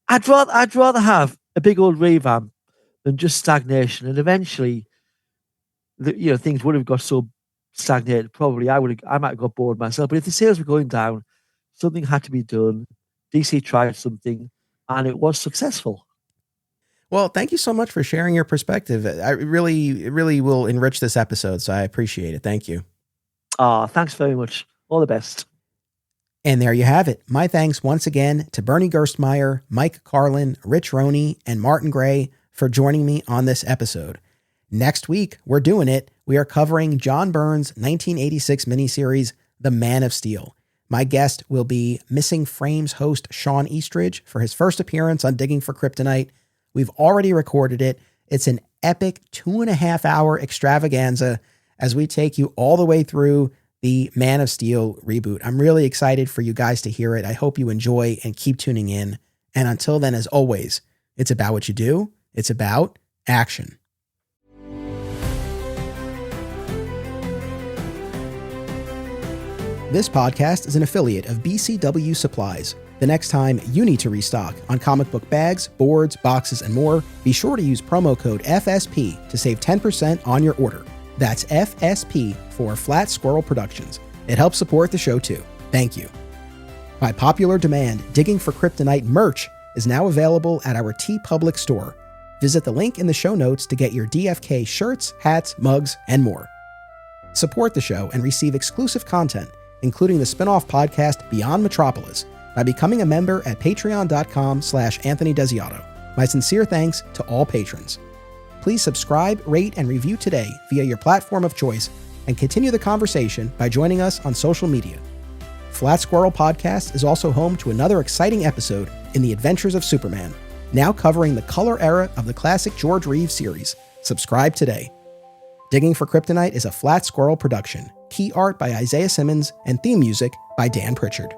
I'd rather have a big old revamp than just stagnation. And eventually, things would have got so stagnated. Probably I might have got bored myself. But if the sales were going down, something had to be done. DC tried something, and it was successful. Well, thank you so much for sharing your perspective. It really will enrich this episode, so I appreciate it. Thank you. Thanks very much. All the best. And there you have it. My thanks once again to Bernie Gerstmeyer, Mike Carlin, Rich Roney, and Martin Gray for joining me on this episode. Next week, we're doing it. We are covering John Byrne's 1986 miniseries, The Man of Steel. My guest will be Missing Frames host Sean Eastridge for his first appearance on Digging for Kryptonite. We've already recorded it. It's an epic 2.5-hour extravaganza as we take you all the way through the Man of Steel reboot. I'm really excited for you guys to hear it. I hope you enjoy and keep tuning in. And until then, as always, it's about what you do. It's about action. This podcast is an affiliate of BCW Supplies. The next time you need to restock on comic book bags, boards, boxes, and more, be sure to use promo code FSP to save 10% on your order. That's FSP for Flat Squirrel Productions. It helps support the show too. Thank you. By popular demand, Digging for Kryptonite merch is now available at our TeePublic store. Visit the link in the show notes to get your DFK shirts, hats, mugs, and more. Support the show and receive exclusive content, including the spin-off podcast Beyond Metropolis, by becoming a member at patreon.com/Anthony Desiato. My sincere thanks to all patrons. Please subscribe, rate, and review today via your platform of choice and continue the conversation by joining us on social media. Flat Squirrel Podcast is also home to another exciting episode in the Adventures of Superman, now covering the color era of the classic George Reeves series. Subscribe today. Digging for Kryptonite is a Flat Squirrel production. Key art by Isaiah Simmons and theme music by Dan Pritchard.